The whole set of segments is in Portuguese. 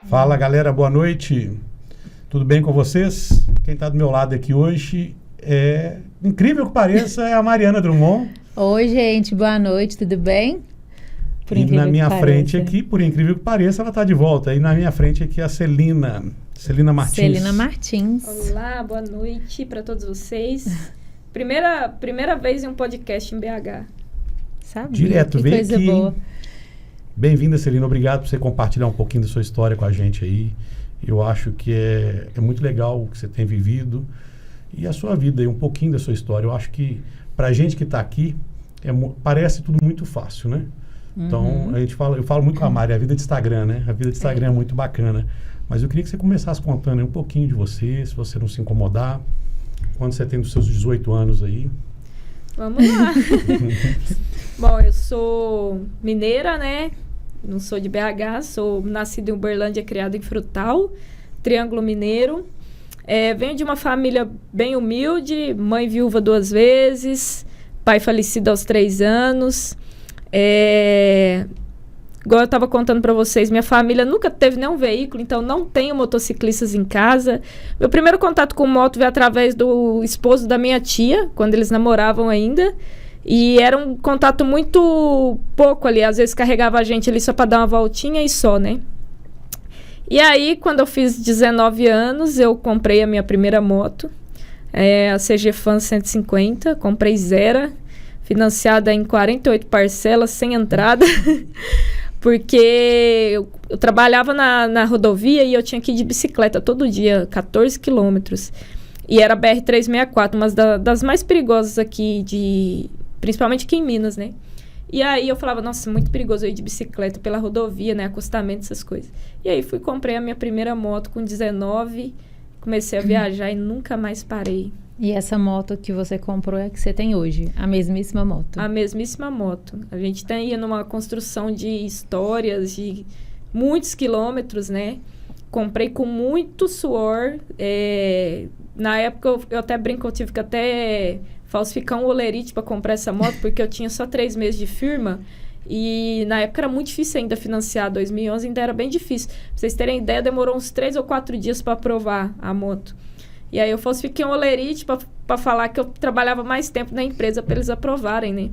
Fala, galera, boa noite. Tudo bem com vocês? Quem está do meu lado aqui hoje incrível que pareça, é a Mariana Drummond. Oi, gente, boa noite, tudo bem? E na minha frente aqui, por incrível que pareça, ela está de volta. E na minha frente aqui a Celina Martins. Celina Martins. Olá, boa noite para todos vocês. Primeira vez em um podcast em BH. Sabia, direto, que vem coisa aqui. Boa. Bem-vinda, Celina. Obrigado por você compartilhar um pouquinho da sua história com a gente aí. Eu acho que é muito legal o que você tem vivido e a sua vida, um pouquinho da sua história. Eu acho que pra gente que está aqui, parece tudo muito fácil, né? Então, eu falo muito com a Mari, a vida de Instagram, né? A vida de Instagram é muito bacana. Mas eu queria que você começasse contando aí um pouquinho de você, se você não se incomodar. Quando você tem os seus 18 anos aí. Vamos lá. Bom, eu sou mineira, né? Não sou de BH, sou nascida em Uberlândia, criada em Frutal, Triângulo Mineiro. Venho de uma família bem humilde, mãe viúva 2 vezes, pai falecido aos 3 anos. Igual eu estava contando para vocês, minha família nunca teve nenhum veículo, então não tenho motociclistas em casa. Meu primeiro contato com moto veio através do esposo da minha tia, quando eles namoravam ainda. E era um contato muito pouco ali, às vezes carregava a gente ali só para dar uma voltinha e só, né? E aí, quando eu fiz 19 anos, eu comprei a minha primeira moto, a CG Fan 150, comprei zero, financiada em 48 parcelas, sem entrada, porque eu trabalhava na rodovia e eu tinha que ir de bicicleta todo dia, 14 quilômetros. E era a BR-364, uma das mais perigosas aqui, principalmente aqui em Minas, né? E aí eu falava, nossa, muito perigoso eu ir de bicicleta pela rodovia, né? Acostamento, essas coisas. E aí comprei a minha primeira moto com 19, comecei a viajar e nunca mais parei. E essa moto que você comprou é a que você tem hoje? A mesmíssima moto? A mesmíssima moto. A gente ia numa construção de histórias, de muitos quilômetros, né? Comprei com muito suor. Na época, eu até brinco, eu tive que até falsificar um olerite para comprar essa moto, porque eu tinha só 3 meses de firma. E na época era muito difícil ainda financiar. 2011 ainda era bem difícil. Pra vocês terem ideia, demorou uns 3 ou 4 dias para aprovar a moto. E aí eu falsifiquei um olerite para falar que eu trabalhava mais tempo na empresa para eles aprovarem, né?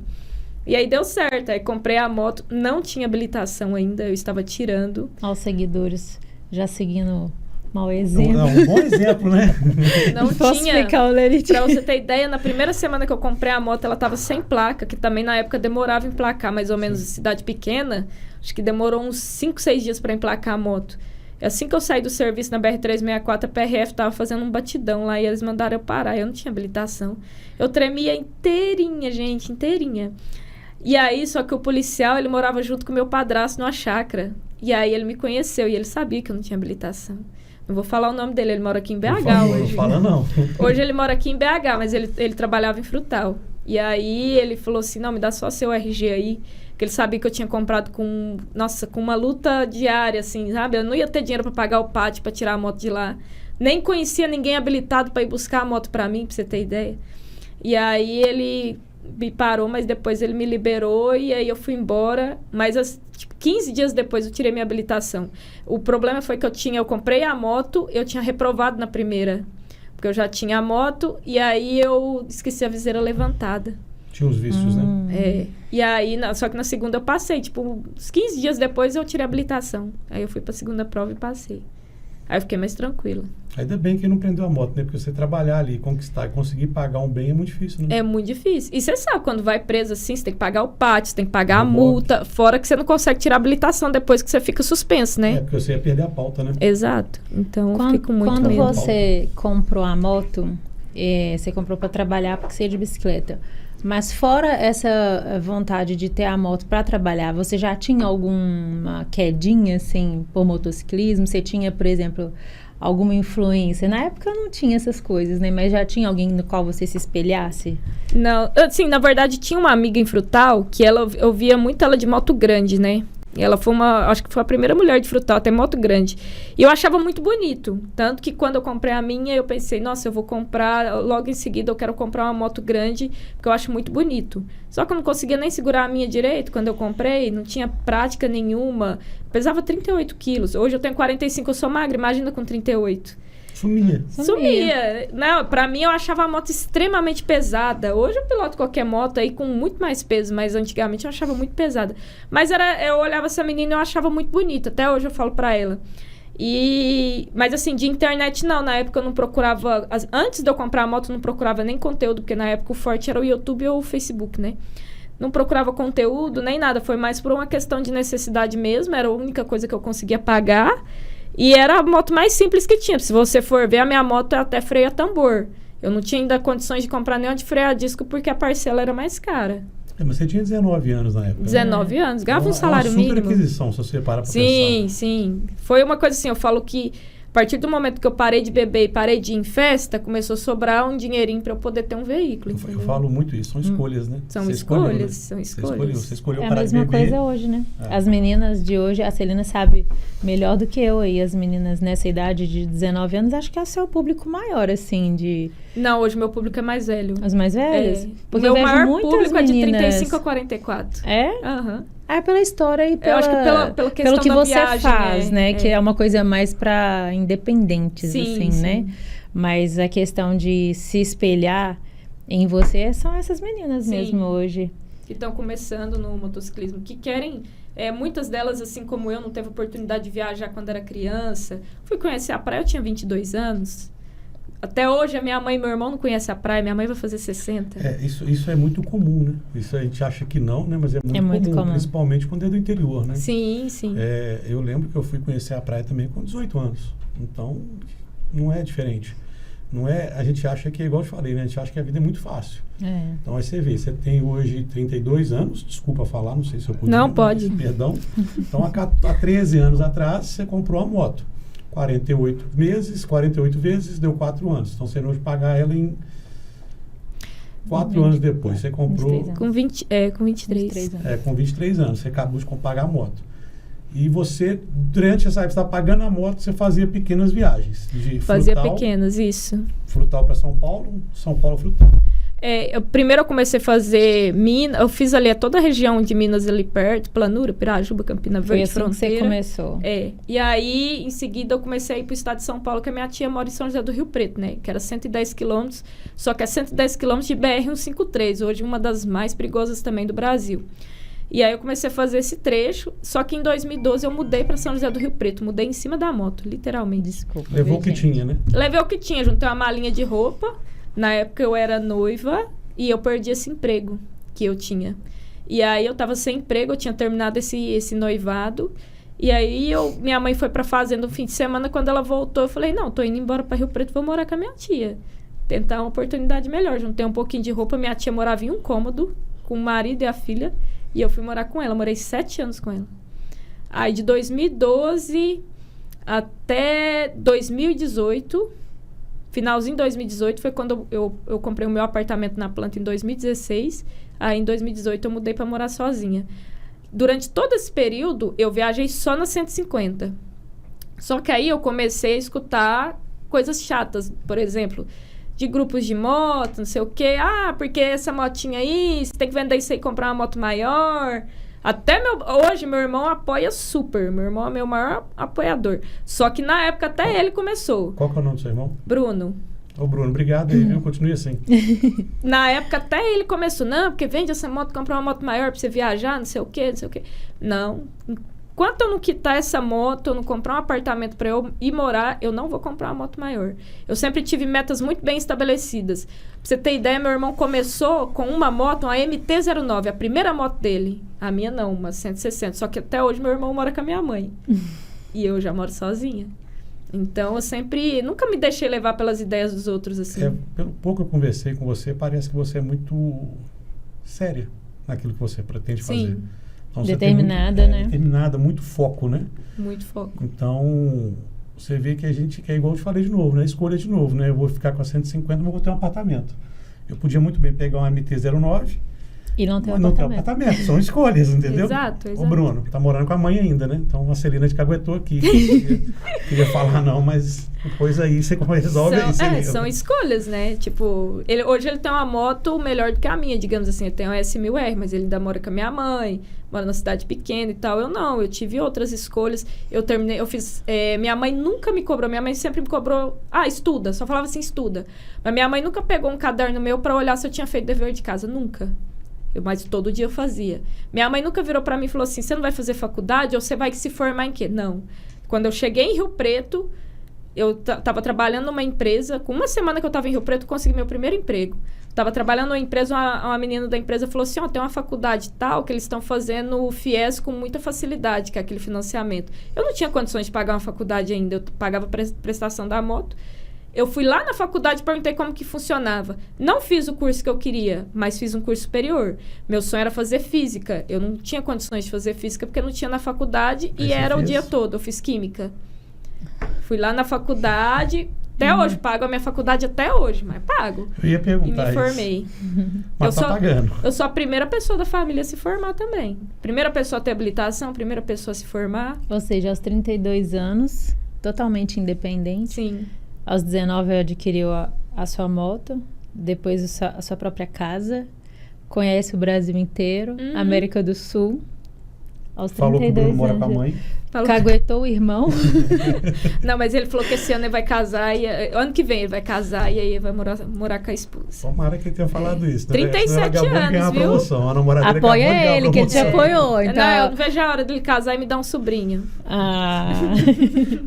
E aí deu certo. Aí comprei a moto, não tinha habilitação ainda, eu estava tirando. Aos seguidores já seguindo mau exemplo. Um bom exemplo, né? Não tinha. Para você ter ideia, na primeira semana que eu comprei a moto, ela estava sem placa, que também na época demorava em emplacar, mais ou menos. Cidade pequena, acho que demorou uns 5, 6 dias para emplacar a moto. Assim que eu saí do serviço na BR-364, a PRF estava fazendo um batidão lá e eles mandaram eu parar. Eu não tinha habilitação. Eu tremia inteirinha, gente, inteirinha. E aí, só que o policial, ele morava junto com o meu padrasto numa chácara. E aí ele me conheceu e ele sabia que eu não tinha habilitação. Não vou falar o nome dele, ele mora aqui em BH hoje. Não fala não. Hoje ele mora aqui em BH, mas ele trabalhava em Frutal. E aí ele falou assim, não, me dá só seu RG aí. Porque ele sabia que eu tinha comprado com uma luta diária, assim, sabe? Eu não ia ter dinheiro para pagar o pátio, para tirar a moto de lá. Nem conhecia ninguém habilitado para ir buscar a moto para mim, para você ter ideia. E aí ele me parou, mas depois ele me liberou e aí eu fui embora. Mas 15 dias depois eu tirei minha habilitação. O problema foi que eu comprei a moto, eu tinha reprovado na primeira. Porque eu já tinha a moto e aí eu esqueci a viseira levantada. Tinha os vícios, né? E aí, só que na segunda eu passei. Tipo, uns 15 dias depois eu tirei a habilitação. Aí eu fui pra segunda prova e passei. Aí eu fiquei mais tranquila. Ainda bem que não prendeu a moto, né? Porque você trabalhar ali, conquistar e conseguir pagar um bem é muito difícil, né? É muito difícil. E você sabe, quando vai preso assim, você tem que pagar o pátio, você tem que pagar a multa. Fora que você não consegue tirar a habilitação depois que você fica suspenso, né? Porque você ia perder a pauta, né? Exato. Então eu fiquei com muito medo. medo. Quando você comprou a moto, você comprou pra trabalhar porque você ia de bicicleta. Mas fora essa vontade de ter a moto para trabalhar, você já tinha alguma quedinha, assim, por motociclismo? Você tinha, por exemplo, alguma influência? Na época não tinha essas coisas, né? Mas já tinha alguém no qual você se espelhasse? Não, assim, na verdade tinha uma amiga em Frutal que eu via muito ela de moto grande, né? Ela foi acho que foi a primeira mulher de frutal, até moto grande. E eu achava muito bonito. Tanto que quando eu comprei a minha, eu pensei, nossa, eu vou comprar, logo em seguida eu quero comprar uma moto grande, porque eu acho muito bonito. Só que eu não conseguia nem segurar a minha direito quando eu comprei, não tinha prática nenhuma. Pesava 38 quilos. Hoje eu tenho 45, eu sou magra, imagina com 38. Sumia. Não, pra mim eu achava a moto extremamente pesada. Hoje eu piloto qualquer moto aí com muito mais peso, mas antigamente eu achava muito pesada. Mas eu olhava essa menina e eu achava muito bonita. Até hoje eu falo pra ela. Mas assim, de internet não. Na época eu não procurava... Antes de eu comprar a moto, eu não procurava nem conteúdo, porque na época o forte era o YouTube ou o Facebook, né? Não procurava conteúdo, nem nada. Foi mais por uma questão de necessidade mesmo. Era a única coisa que eu conseguia pagar. E era a moto mais simples que tinha. Se você for ver, a minha moto até freia tambor. Eu não tinha ainda condições de comprar nenhuma de frear disco porque a parcela era mais cara. Mas você tinha 19 anos na época. 19 anos. Ganhava um salário mínimo. Super aquisição, se você parar pra pensar. Sim. Foi uma coisa assim, eu falo que a partir do momento que eu parei de beber e parei de ir em festa, começou a sobrar um dinheirinho para eu poder ter um veículo. Eu falo muito isso, são escolhas, né? São escolhas, são escolhas. Você escolheu é parar de beber. É a mesma coisa hoje, né? As meninas de hoje, a Celina sabe melhor do que eu aí, as meninas nessa idade de 19 anos, acho que é o seu público maior, assim, de... Não, hoje meu público é mais velho. Os mais velhos? Porque o meu maior público é de 35 a 44. É? Aham. É pela história e eu acho que pela questão pelo que da você viagem, faz, né? Que é uma coisa mais para independentes, assim, sim. né? Mas a questão de se espelhar em você são essas meninas mesmo hoje. Que estão começando no motociclismo, que querem... muitas delas, assim como eu, não teve oportunidade de viajar quando era criança. Fui conhecer a praia, eu tinha 22 anos. Até hoje, a minha mãe e meu irmão não conhecem a praia. Minha mãe vai fazer 60. Isso é muito comum, né? Isso a gente acha que não, né? Mas é muito comum. Principalmente quando é do interior, né? Sim. Eu lembro que eu fui conhecer a praia também com 18 anos. Então, não é diferente. Não é, a gente acha que, igual eu te falei, né? A gente acha que a vida é muito fácil. Então, aí você vê, você tem hoje 32 anos, desculpa falar, não sei se eu podia. Não, pode. Perdão. Então, há 13 anos atrás, você comprou uma moto. 48 vezes, deu 4 anos. Então, você não vai pagar ela em 4 anos depois. Você comprou... Com 23 anos. Com 23 anos. Você acabou de pagar a moto. E você, durante essa época, você estava pagando a moto, você fazia pequenas viagens. Fazia pequenas, isso. Frutal para São Paulo Frutal. Primeiro eu comecei a fazer Minas, eu fiz ali toda a região de Minas ali perto, Planura, Pirajuba, Campina Verde, Fronteira. Foi assim que você começou. E aí, em seguida, eu comecei a ir para o estado de São Paulo, que a minha tia mora em São José do Rio Preto, né? Que era 110 quilômetros, só que é 110 quilômetros de BR-153, hoje uma das mais perigosas também do Brasil. E aí eu comecei a fazer esse trecho, só que em 2012 eu mudei para São José do Rio Preto, mudei em cima da moto, literalmente. Desculpa. Levou o que tinha, né? Levei o que tinha, juntei uma malinha de roupa. Na época eu era noiva e eu perdi esse emprego que eu tinha. E aí eu tava sem emprego, eu tinha terminado esse noivado. E aí minha mãe foi pra fazenda no fim de semana, quando ela voltou, eu falei, não, tô indo embora pra Rio Preto, vou morar com a minha tia. Tentar uma oportunidade melhor. Juntei um pouquinho de roupa, minha tia morava em um cômodo, com o marido e a filha, e eu fui morar com ela, morei 7 anos com ela. Aí de 2012 até 2018... Finalzinho de 2018 foi quando eu comprei o meu apartamento na planta em 2016. Aí em 2018 eu mudei para morar sozinha. Durante todo esse período eu viajei só na 150. Só que aí eu comecei a escutar coisas chatas, por exemplo, de grupos de moto, não sei o quê. Porque essa motinha aí, você tem que vender isso aí e comprar uma moto maior. Até hoje meu irmão apoia super. Meu irmão é meu maior apoiador. Só que na época até ele começou. Qual que é o nome do seu irmão? Bruno. Ô Bruno, obrigado aí, viu? Continue assim. Na época até ele começou. Não, porque vende essa moto, comprar uma moto maior pra você viajar, não sei o quê. Não. Enquanto eu não quitar essa moto, eu não comprar um apartamento para eu ir morar, eu não vou comprar uma moto maior. Eu sempre tive metas muito bem estabelecidas. Pra você ter ideia, meu irmão começou com uma moto, uma MT-09, a primeira moto dele. A minha não, uma 160. Só que até hoje meu irmão mora com a minha mãe. E eu já moro sozinha. Então, eu nunca me deixei levar pelas ideias dos outros, assim. Pelo pouco que eu conversei com você, parece que você é muito séria naquilo que você pretende fazer. Então, determinada, né? Determinada, muito foco, né? Muito foco. Então, você vê que a gente quer, igual eu te falei de novo, né? Escolha de novo, né? Eu vou ficar com a 150, mas vou ter um apartamento. Eu podia muito bem pegar uma MT-09, E não tem Mas não tem apartamento. apartamento, são escolhas, entendeu? Exato, O exato. Bruno, tá morando com a mãe ainda, né? Então a Celina te caguetou aqui. Queria falar não, mas depois aí você resolve aí, Celina. São escolhas, né? Tipo, hoje ele tem uma moto melhor do que a minha, digamos assim. Ele tem um S1000R, mas ele ainda mora com a minha mãe, mora numa cidade pequena e tal. Eu não, eu tive outras escolhas. Eu fiz... minha mãe nunca me cobrou, minha mãe sempre me cobrou... estuda, só falava assim, estuda. Mas minha mãe nunca pegou um caderno meu pra olhar se eu tinha feito dever de casa, nunca. Mas todo dia eu fazia. Minha mãe nunca virou pra mim e falou assim, você não vai fazer faculdade ou você vai se formar em quê? Não. Quando eu cheguei em Rio Preto, eu tava trabalhando numa empresa, com uma semana que eu tava em Rio Preto, eu consegui meu primeiro emprego. Tava trabalhando numa empresa, uma menina da empresa falou assim, tem uma faculdade tal, que eles estão fazendo o FIES com muita facilidade, que é aquele financiamento. Eu não tinha condições de pagar uma faculdade ainda, eu pagava prestação da moto. Eu fui lá na faculdade e perguntei como que funcionava. Não fiz o curso que eu queria, mas fiz um curso superior. Meu sonho era fazer física. Eu não tinha condições de fazer física porque não tinha na faculdade e era o dia todo. Eu fiz química. Fui lá na faculdade, até hoje, pago a minha faculdade até hoje, mas pago. Eu ia perguntar e me formei. Mas tá pagando. Eu sou a primeira pessoa da família a se formar também. Primeira pessoa a ter habilitação, primeira pessoa a se formar. Ou seja, aos 32 anos, totalmente independente. Sim. Aos 19 adquiriu a sua moto, depois a sua própria casa, conhece o Brasil inteiro, América do Sul. Aos 32 Falou que o Bruno mora anos, com a mãe. Caguetou o irmão. Não, mas ele falou que esse ano ele vai casar, ano que vem ele vai casar e aí vai morar com a esposa. Tomara que ele tenha falado isso. 37 anos, viu? Promoção. A namorada Apoia ele, que ele te apoiou. Então... Não, eu não vejo a hora dele casar e me dar um sobrinho.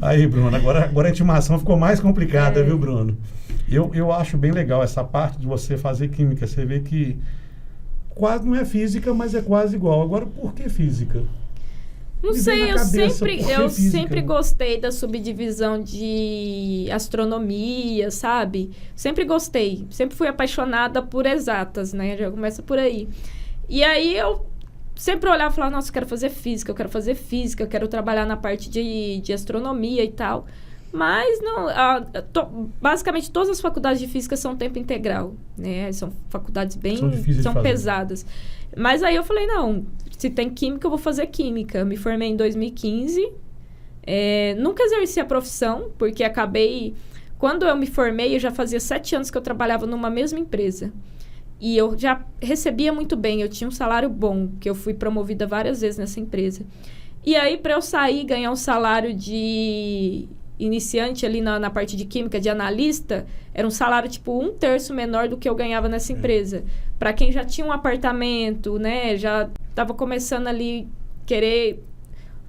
Aí, Bruno, agora a intimação ficou mais complicada, viu, Bruno? Eu acho bem legal essa parte de você fazer química. Você vê que quase não é física, mas é quase igual. Agora, por que física? Não sei, eu física? sempre gostei da subdivisão de astronomia, sabe? Sempre gostei. Sempre fui apaixonada por exatas, né? Já começa por aí. E aí eu sempre olhava e falava, nossa, eu quero fazer física, eu quero trabalhar na parte de astronomia e tal. Mas não, basicamente todas as faculdades de física são tempo integral, né? São faculdades são pesadas. Mas aí eu falei, não, se tem química, eu vou fazer química. Me formei em 2015. Nunca exerci a profissão, porque quando eu me formei, eu já fazia 7 anos que eu trabalhava numa mesma empresa. E eu já recebia muito bem, eu tinha um salário bom, que eu fui promovida várias vezes nessa empresa. E aí, para eu sair e ganhar um salário de iniciante ali na parte de química, de analista, era um salário tipo 1/3 menor do que eu ganhava nessa empresa. Para quem já tinha um apartamento, né, já estava começando ali querer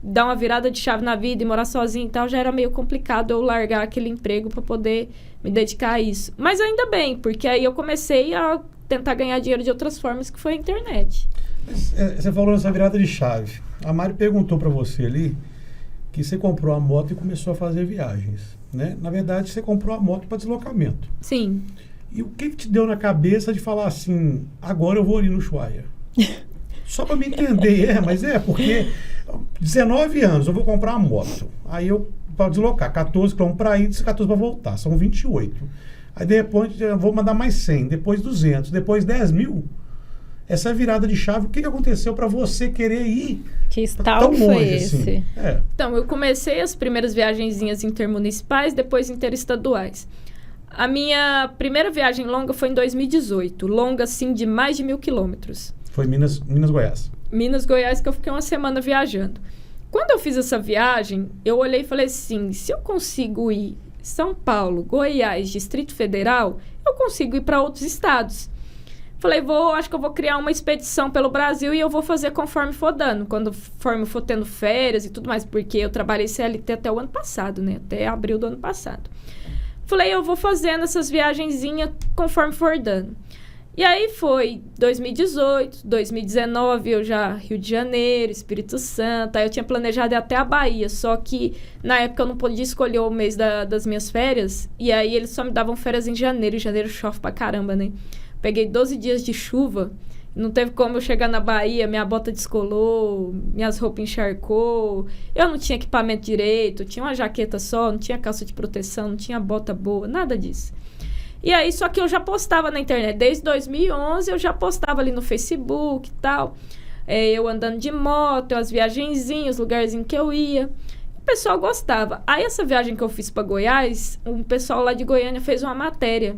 dar uma virada de chave na vida e morar sozinho e tal, já era meio complicado eu largar aquele emprego para poder me dedicar a isso. Mas ainda bem, porque aí eu comecei a tentar ganhar dinheiro de outras formas, que foi a internet. Você falou nessa virada de chave. A Mari perguntou para você ali que você comprou a moto e começou a fazer viagens, né? Na verdade, você comprou a moto para deslocamento. Sim. E o que te deu na cabeça de falar assim, agora eu vou ali no Ushuaia? Só para me entender, mas porque 19 anos eu vou comprar uma moto. Aí eu, para deslocar, 14 km para ir e 14 para voltar, são 28. Aí depois eu vou mandar mais 100, depois 200, depois 10 mil. Essa virada de chave, o que aconteceu para você querer ir que estalo foi esse? Assim? Então, eu comecei as primeiras viagenzinhas intermunicipais, depois interestaduais. A minha primeira viagem longa foi em 2018. Longa, assim, de mais de 1.000 quilômetros. Foi Minas Goiás. Minas Goiás, que eu fiquei uma semana viajando. Quando eu fiz essa viagem, eu olhei e falei assim, se eu consigo ir São Paulo, Goiás, Distrito Federal, eu consigo ir para outros estados. Falei, acho que eu vou criar uma expedição pelo Brasil e eu vou fazer conforme for dando. Conforme for tendo férias e tudo mais, porque eu trabalhei CLT até o ano passado, né? Até abril do ano passado. Falei, eu vou fazendo essas viagenzinhas conforme for dando. E aí foi 2018, 2019, eu já Rio de Janeiro, Espírito Santo. Aí eu tinha planejado ir até a Bahia, só que na época eu não podia escolher o mês das minhas férias. E aí eles só me davam férias em janeiro, e janeiro chove pra caramba, né? Peguei 12 dias de chuva, não teve como eu chegar na Bahia, minha bota descolou, minhas roupas encharcou, eu não tinha equipamento direito, tinha uma jaqueta só, não tinha calça de proteção, não tinha bota boa, nada disso. E aí, só que eu já postava na internet. Desde 2011, eu já postava ali no Facebook e tal. Eu andando de moto, as viagenzinhas, os lugarzinhos que eu ia. O pessoal gostava. Aí, essa viagem que eu fiz para Goiás, um pessoal lá de Goiânia fez uma matéria.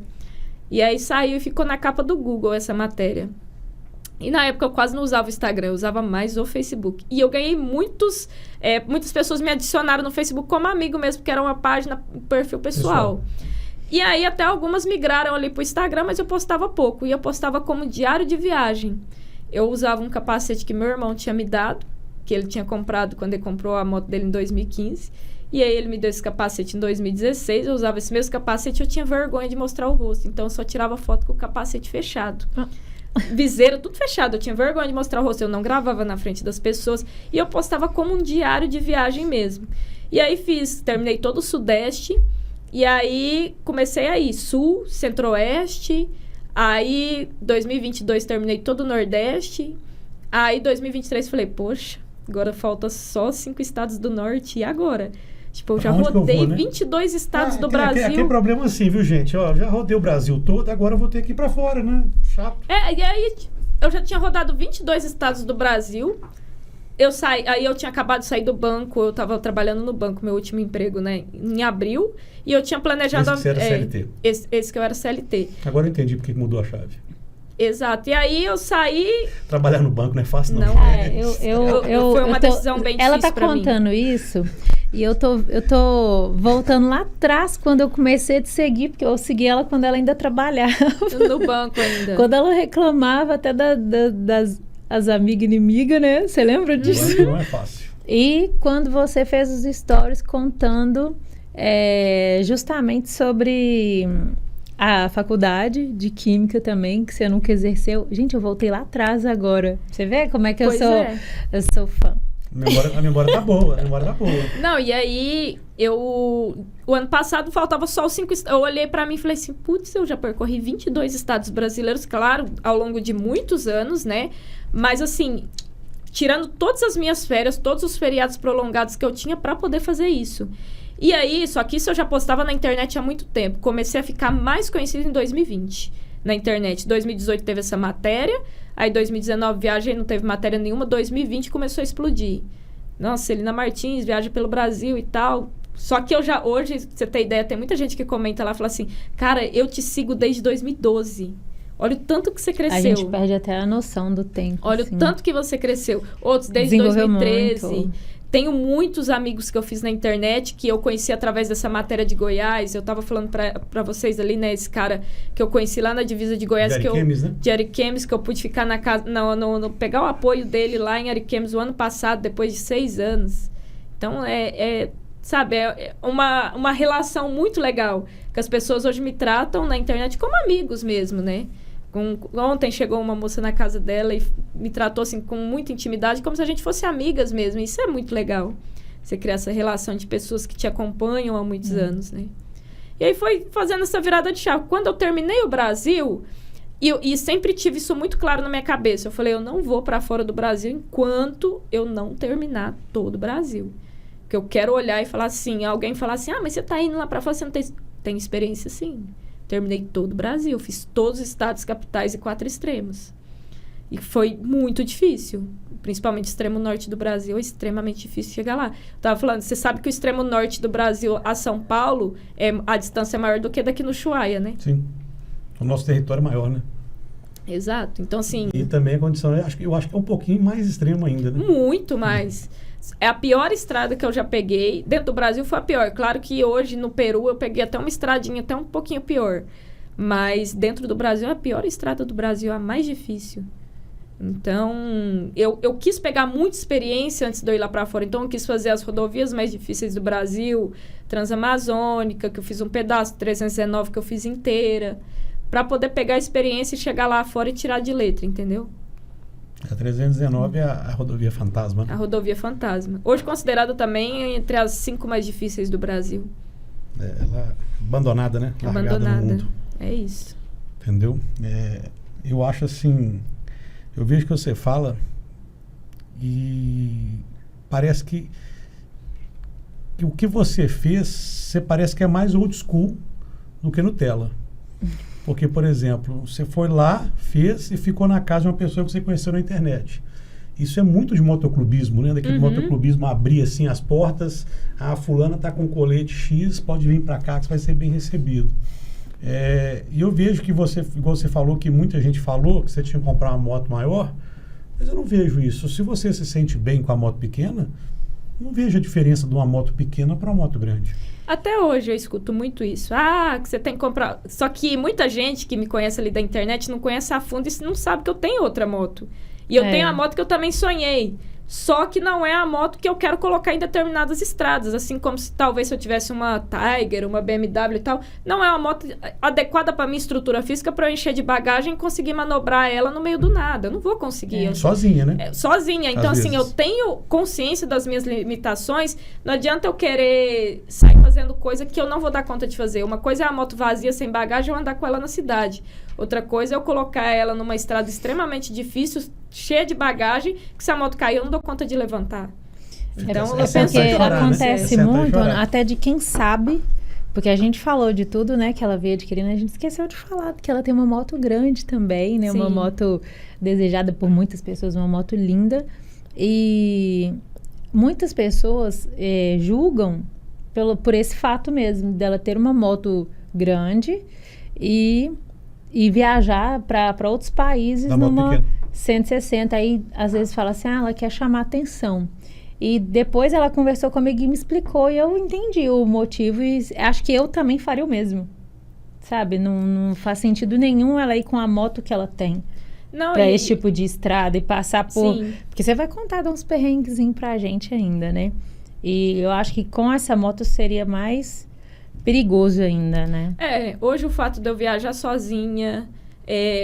E aí, saiu e ficou na capa do Google essa matéria. E na época eu quase não usava o Instagram, eu usava mais o Facebook. E eu ganhei muitas pessoas me adicionaram no Facebook como amigo mesmo, porque era uma página, um perfil pessoal. E aí até algumas migraram ali pro Instagram, mas eu postava pouco. E eu postava como diário de viagem. Eu usava um capacete que meu irmão tinha me dado, que ele tinha comprado quando ele comprou a moto dele em 2015. E aí ele me deu esse capacete em 2016, eu usava esse mesmo capacete e eu tinha vergonha de mostrar o rosto. Então eu só tirava foto com o capacete fechado. Viseira, tudo fechado. Eu tinha vergonha de mostrar o rosto. Eu não gravava na frente das pessoas. E eu postava como um diário de viagem mesmo. E aí terminei todo o Sudeste. E aí comecei aí, Sul, Centro-Oeste. Aí 2022 terminei todo o Nordeste. Aí 2023 falei, poxa, agora falta só 5 estados do Norte. E agora? Tipo, eu já rodei 22 estados do Brasil. Aqui é problema assim, viu, gente? Ó, já rodei o Brasil todo, agora eu vou ter que ir pra fora, né? Chato. E aí eu já tinha rodado 22 estados do Brasil. Aí eu tinha acabado de sair do banco, eu tava trabalhando no banco, meu último emprego, né? Em abril. E eu tinha planejado... Esse que você era CLT. Esse que eu era CLT. Agora eu entendi porque mudou a chave. Exato. E aí eu saí... Trabalhar no banco não é fácil, não. Foi uma decisão bem difícil ela tá pra contando mim. isso e eu tô voltando lá atrás quando eu comecei a te seguir, porque eu segui ela quando ela ainda trabalhava. No banco ainda. Quando ela reclamava até das amigas inimigas, né? Você lembra disso? Banco não é fácil. E quando você fez os stories contando justamente sobre... a faculdade de Química também, que você nunca exerceu. Gente, eu voltei lá atrás agora. Você vê como é que eu sou fã. A memória tá boa, Não, e aí, o ano passado faltava só os 5 estados. Eu olhei pra mim e falei assim, putz, eu já percorri 22 estados brasileiros, claro, ao longo de muitos anos, né? Mas assim, tirando todas as minhas férias, todos os feriados prolongados que eu tinha pra poder fazer isso. E aí, só que isso eu já postava na internet há muito tempo. Comecei a ficar mais conhecida em 2020 na internet. 2018 teve essa matéria, aí 2019 viagem, não teve matéria nenhuma. 2020 começou a explodir. Nossa, Celina Martins viaja pelo Brasil e tal. Só que eu já, hoje, pra você ter ideia, tem muita gente que comenta lá, fala assim, cara, eu te sigo desde 2012. Olha o tanto que você cresceu. A gente perde até a noção do tempo. Olha assim. O tanto que você cresceu. Outros desde 2013. Muito. Tenho muitos amigos que eu fiz na internet que eu conheci através dessa matéria de Goiás. Eu tava falando pra vocês ali, né? Esse cara que eu conheci lá na divisa de Goiás. De Ariquemes, que eu pude ficar na casa... pegar o apoio dele lá em Ariquemes o ano passado, depois de 6 anos. Então, sabe, é uma relação muito legal. Que as pessoas hoje me tratam na internet como amigos mesmo, né? Ontem chegou uma moça na casa dela e me tratou assim com muita intimidade, como se a gente fosse amigas mesmo. Isso é muito legal. Você criar essa relação de pessoas que te acompanham há muitos anos, né? E aí foi fazendo essa virada de chave. Quando eu terminei o Brasil, e sempre tive isso muito claro na minha cabeça. Eu falei, eu não vou para fora do Brasil enquanto eu não terminar todo o Brasil. Porque eu quero olhar e falar assim, alguém falar assim, mas você tá indo lá para fora, você não tem experiência? Sim. Terminei todo o Brasil, fiz todos os estados, capitais e 4 extremos. E foi muito difícil. Principalmente o extremo norte do Brasil, é extremamente difícil chegar lá. Eu tava falando, você sabe que o extremo norte do Brasil a São Paulo, a distância é maior do que daqui no Ushuaia, né? Sim. O nosso território é maior, né? Exato. Então, assim... E também a condição, eu acho que é um pouquinho mais extremo ainda, né? Muito mais. É a pior estrada que eu já peguei. Dentro do Brasil foi a pior. Claro que hoje, no Peru, eu peguei até uma estradinha até um pouquinho pior. Mas dentro do Brasil, a pior estrada do Brasil, a mais difícil. Então, eu quis pegar muita experiência antes de eu ir lá para fora. Então, eu quis fazer as rodovias mais difíceis do Brasil. Transamazônica, que eu fiz um pedaço. 319, que eu fiz inteira. Para poder pegar a experiência e chegar lá fora e tirar de letra, entendeu? A 319 é a rodovia fantasma. A rodovia fantasma. Hoje considerada também entre as 5 mais difíceis do Brasil. Ela abandonada, né? Abandonada. No mundo. É isso. Entendeu? Eu acho assim... Eu vejo que você fala e parece que o que você fez, você parece que é mais old school do que Nutella. Porque, por exemplo, você foi lá, fez e ficou na casa de uma pessoa que você conheceu na internet. Isso é muito de motoclubismo, né? Daquele motoclubismo abrir assim as portas, a fulana tá com colete X, pode vir para cá que você vai ser bem recebido. E eu vejo que você, igual você falou, que muita gente falou que você tinha que comprar uma moto maior, mas eu não vejo isso. Se você se sente bem com a moto pequena, não vejo a diferença de uma moto pequena para uma moto grande. Até hoje eu escuto muito isso. Ah, que você tem que comprar... Só que muita gente que me conhece ali da internet não conhece a fundo e não sabe que eu tenho outra moto. E eu tenho a moto que eu também sonhei. Só que não é a moto que eu quero colocar em determinadas estradas. Assim como se talvez se eu tivesse uma Tiger, uma BMW e tal. Não é uma moto adequada para minha estrutura física para eu encher de bagagem e conseguir manobrar ela no meio do nada. Eu não vou conseguir. Sozinha, né? Sozinha. Então, Às assim, vezes. eu tenho consciência das minhas limitações. Não adianta eu querer sair fazendo coisa que eu não vou dar conta de fazer. Uma coisa é a moto vazia, sem bagagem, eu andar com ela na cidade. Outra coisa é eu colocar ela numa estrada extremamente difícil, cheia de bagagem, que se a moto cair, eu não dou conta de levantar. Então, eu penso porque que acontece né? muito, até de quem sabe, porque a gente falou de tudo, né, que ela veio adquirindo, a gente esqueceu de falar que ela tem uma moto grande também, né, uma moto desejada por muitas pessoas, uma moto linda, e muitas pessoas julgam por esse fato mesmo, dela ter uma moto grande e viajar para outros países numa 160. Aí, às vezes, fala assim, ela quer chamar atenção. E depois ela conversou comigo e me explicou, e eu entendi o motivo, e acho que eu também faria o mesmo. Sabe? Não faz sentido nenhum ela ir com a moto que ela tem para esse tipo de estrada e passar por... Sim. Porque você vai contar de uns perrenguezinhos pra gente ainda, né? E eu acho que com essa moto seria mais... perigoso ainda, né? Hoje o fato de eu viajar sozinha,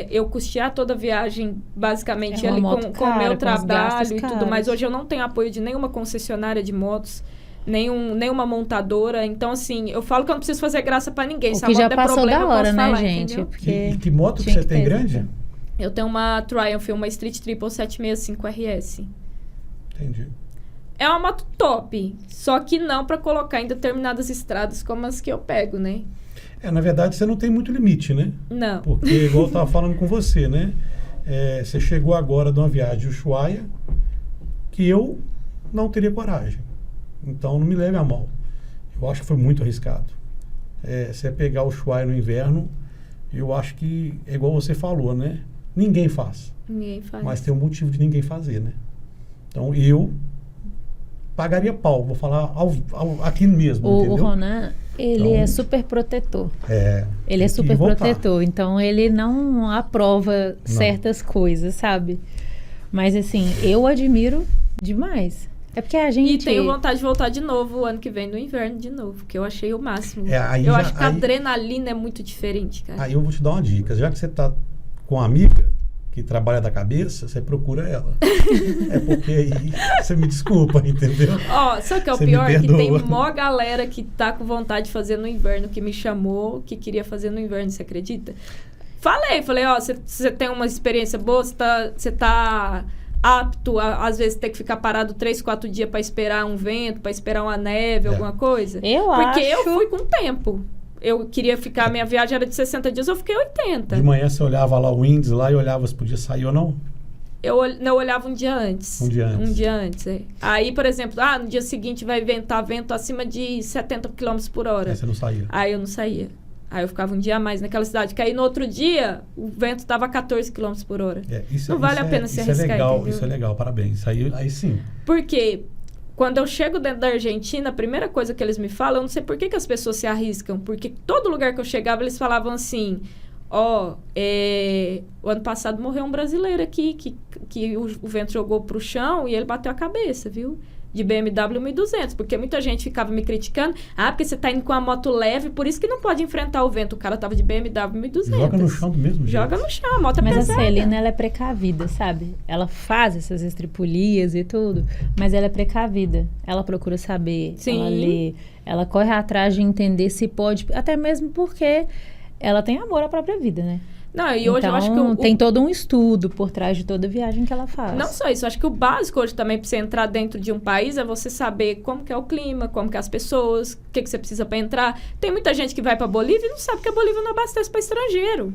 eu custear toda a viagem basicamente ali com o meu trabalho e tudo mais. Hoje eu não tenho apoio de nenhuma concessionária de motos, nenhuma montadora. Então, assim, eu falo que eu não preciso fazer graça pra ninguém. O que já passou da hora, né, gente? E que moto que você tem grande? Eu tenho uma Triumph, uma Street Triple 765 RS. Entendi. É uma moto top, só que não para colocar em determinadas estradas como as que eu pego, né? Na verdade, você não tem muito limite, né? Não. Porque, igual eu estava falando com você, né? Você chegou agora de uma viagem de Ushuaia que eu não teria coragem. Então, não me leve a mal. Eu acho que foi muito arriscado. Você pegar o Ushuaia no inverno, eu acho que é igual você falou, né? Ninguém faz. Ninguém faz. Mas tem um motivo de ninguém fazer, né? Então, eu pagaria pau, vou falar aqui mesmo, entendeu? O Ronan, ele é super protetor. Ele é super protetor, então ele não aprova certas coisas, sabe? Mas assim, eu admiro demais. É porque a gente... E tenho vontade de voltar de novo o ano que vem, no inverno de novo, que eu achei o máximo. Eu acho que a adrenalina é muito diferente, cara. Aí eu vou te dar uma dica. Já que você tá com uma amiga que trabalha da cabeça, você procura ela. Porque aí você me desculpa, entendeu? Sabe o que é o pior? Que tem mó galera que tá com vontade de fazer no inverno, que me chamou, que queria fazer no inverno, você acredita? Falei, você tem uma experiência boa, você tá apto a, às vezes, ter que ficar parado 3, 4 dias para esperar um vento, para esperar uma neve, alguma coisa? Porque eu fui com tempo. Eu queria ficar, minha viagem era de 60 dias, eu fiquei 80. De manhã você olhava lá o índice lá e olhava se podia sair ou não? Eu olhava um dia antes. Um dia antes, Aí, por exemplo, no dia seguinte vai ventar vento acima de 70 km por hora. Aí você não saía? Aí eu não saía. Aí eu ficava um dia a mais naquela cidade. Que aí no outro dia, o vento estava a 14 km por hora. Não vale a pena se arriscar, entendeu? Isso é legal, parabéns. Aí sim. Por quê? Quando eu chego dentro da Argentina, a primeira coisa que eles me falam, eu não sei por que as pessoas se arriscam. Porque todo lugar que eu chegava, eles falavam assim... o ano passado morreu um brasileiro aqui, que o vento jogou pro chão e ele bateu a cabeça, viu? De BMW 1200, porque muita gente ficava me criticando. Porque você tá indo com a moto leve, por isso que não pode enfrentar o vento. O cara tava de BMW 1200. Joga no chão do mesmo jeito. Joga no chão, a moto é pesada. Mas a Celina, ela é precavida, sabe? Ela faz essas estripulias e tudo, mas ela é precavida. Ela procura saber, ela lê, ela corre atrás de entender se pode, até mesmo porque ela tem amor à própria vida, né? Não, e hoje então, eu acho que tem todo um estudo por trás de toda viagem que ela faz. Não só isso, eu acho que o básico hoje também para você entrar dentro de um país é você saber como que é o clima, como que é as pessoas, o que você precisa para entrar. Tem muita gente que vai para Bolívia e não sabe que a Bolívia não abastece para estrangeiro.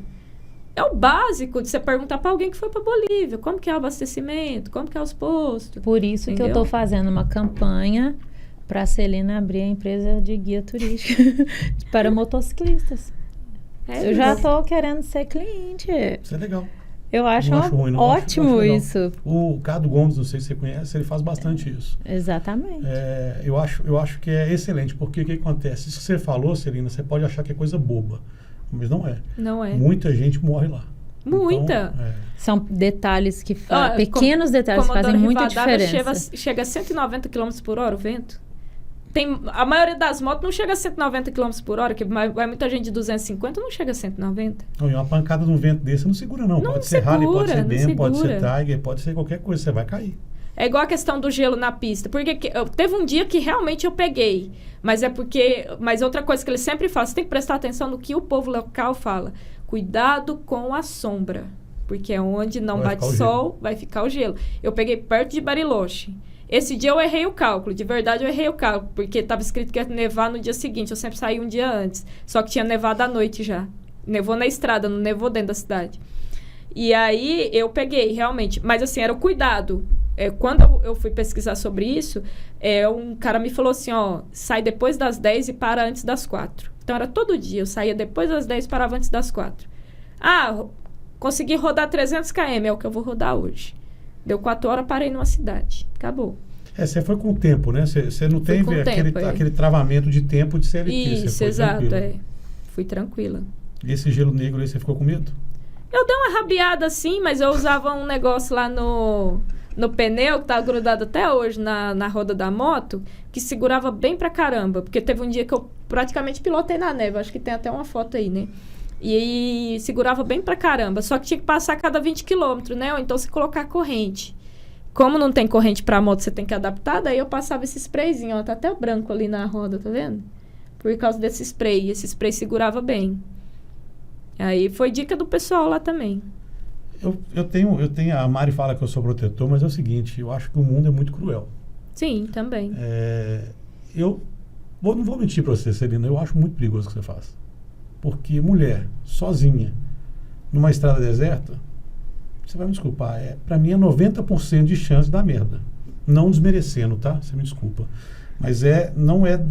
É o básico de você perguntar para alguém que foi para Bolívia, como que é o abastecimento, como que é os postos. Por isso que eu estou fazendo uma campanha para a Celina abrir a empresa de guia turística para motociclistas. Eu já estou querendo ser cliente. Isso é legal. Eu acho, ruim, não ótimo acho isso. O Cado Gomes, não sei se você conhece, ele faz bastante isso. Exatamente. Eu acho que é excelente, porque o que acontece? Isso que você falou, Celina, você pode achar que é coisa boba, mas não é. Não é. Muita gente morre lá. Muita. Então, são detalhes que pequenos detalhes fazem muita diferença. Chega a 190 km por hora o vento. A maioria das motos não chega a 190 km por hora, que vai muita gente de 250, não chega a 190. Não, e uma pancada de um vento desse não segura, não. Pode ser Harley, pode ser BM, pode ser Tiger, pode ser qualquer coisa, você vai cair. É igual a questão do gelo na pista. Porque teve um dia que realmente eu peguei. Mas outra coisa que ele sempre fala, você tem que prestar atenção no que o povo local fala. Cuidado com a sombra. Porque é onde não bate sol, vai ficar o gelo. Eu peguei perto de Bariloche. Esse dia eu errei o cálculo, de verdade eu errei o cálculo, porque estava escrito que ia nevar no dia seguinte, eu sempre saí um dia antes, só que tinha nevado à noite já. Nevou na estrada, não nevou dentro da cidade. E aí eu peguei, realmente, mas assim, era o cuidado. Quando eu fui pesquisar sobre isso, um cara me falou assim, sai depois das 10 e para antes das 4. Então era todo dia, eu saía depois das 10 e parava antes das 4. Consegui rodar 300 km, é o que eu vou rodar hoje. Deu 4 horas, parei numa cidade. Acabou. Você foi com o tempo, né? Você não teve aquele travamento de tempo de CLT. Isso, exato. Fui tranquila. E esse gelo negro aí, você ficou com medo? Eu dei uma rabiada assim, mas eu usava um negócio lá no pneu, que tá grudado até hoje na roda da moto, que segurava bem pra caramba. Porque teve um dia que eu praticamente pilotei na neve. Acho que tem até uma foto aí, né? E aí segurava bem pra caramba. Só que tinha que passar a cada 20 km, né? Ou então se colocar corrente. Como não tem corrente pra moto, você tem que adaptar. Daí eu passava esse sprayzinho, tá até o branco ali na roda, tá vendo? Por causa desse spray. Esse spray segurava bem. Aí foi dica do pessoal lá também. Eu tenho, a Mari fala que eu sou protetor, mas é o seguinte, eu acho que o mundo é muito cruel. Sim, também. Eu não vou mentir pra você, Celina, eu acho muito perigoso o que você faz. Porque mulher, sozinha, numa estrada deserta, você vai me desculpar, pra mim é 90% de chance da merda. Não desmerecendo, tá? Você me desculpa. Mas não é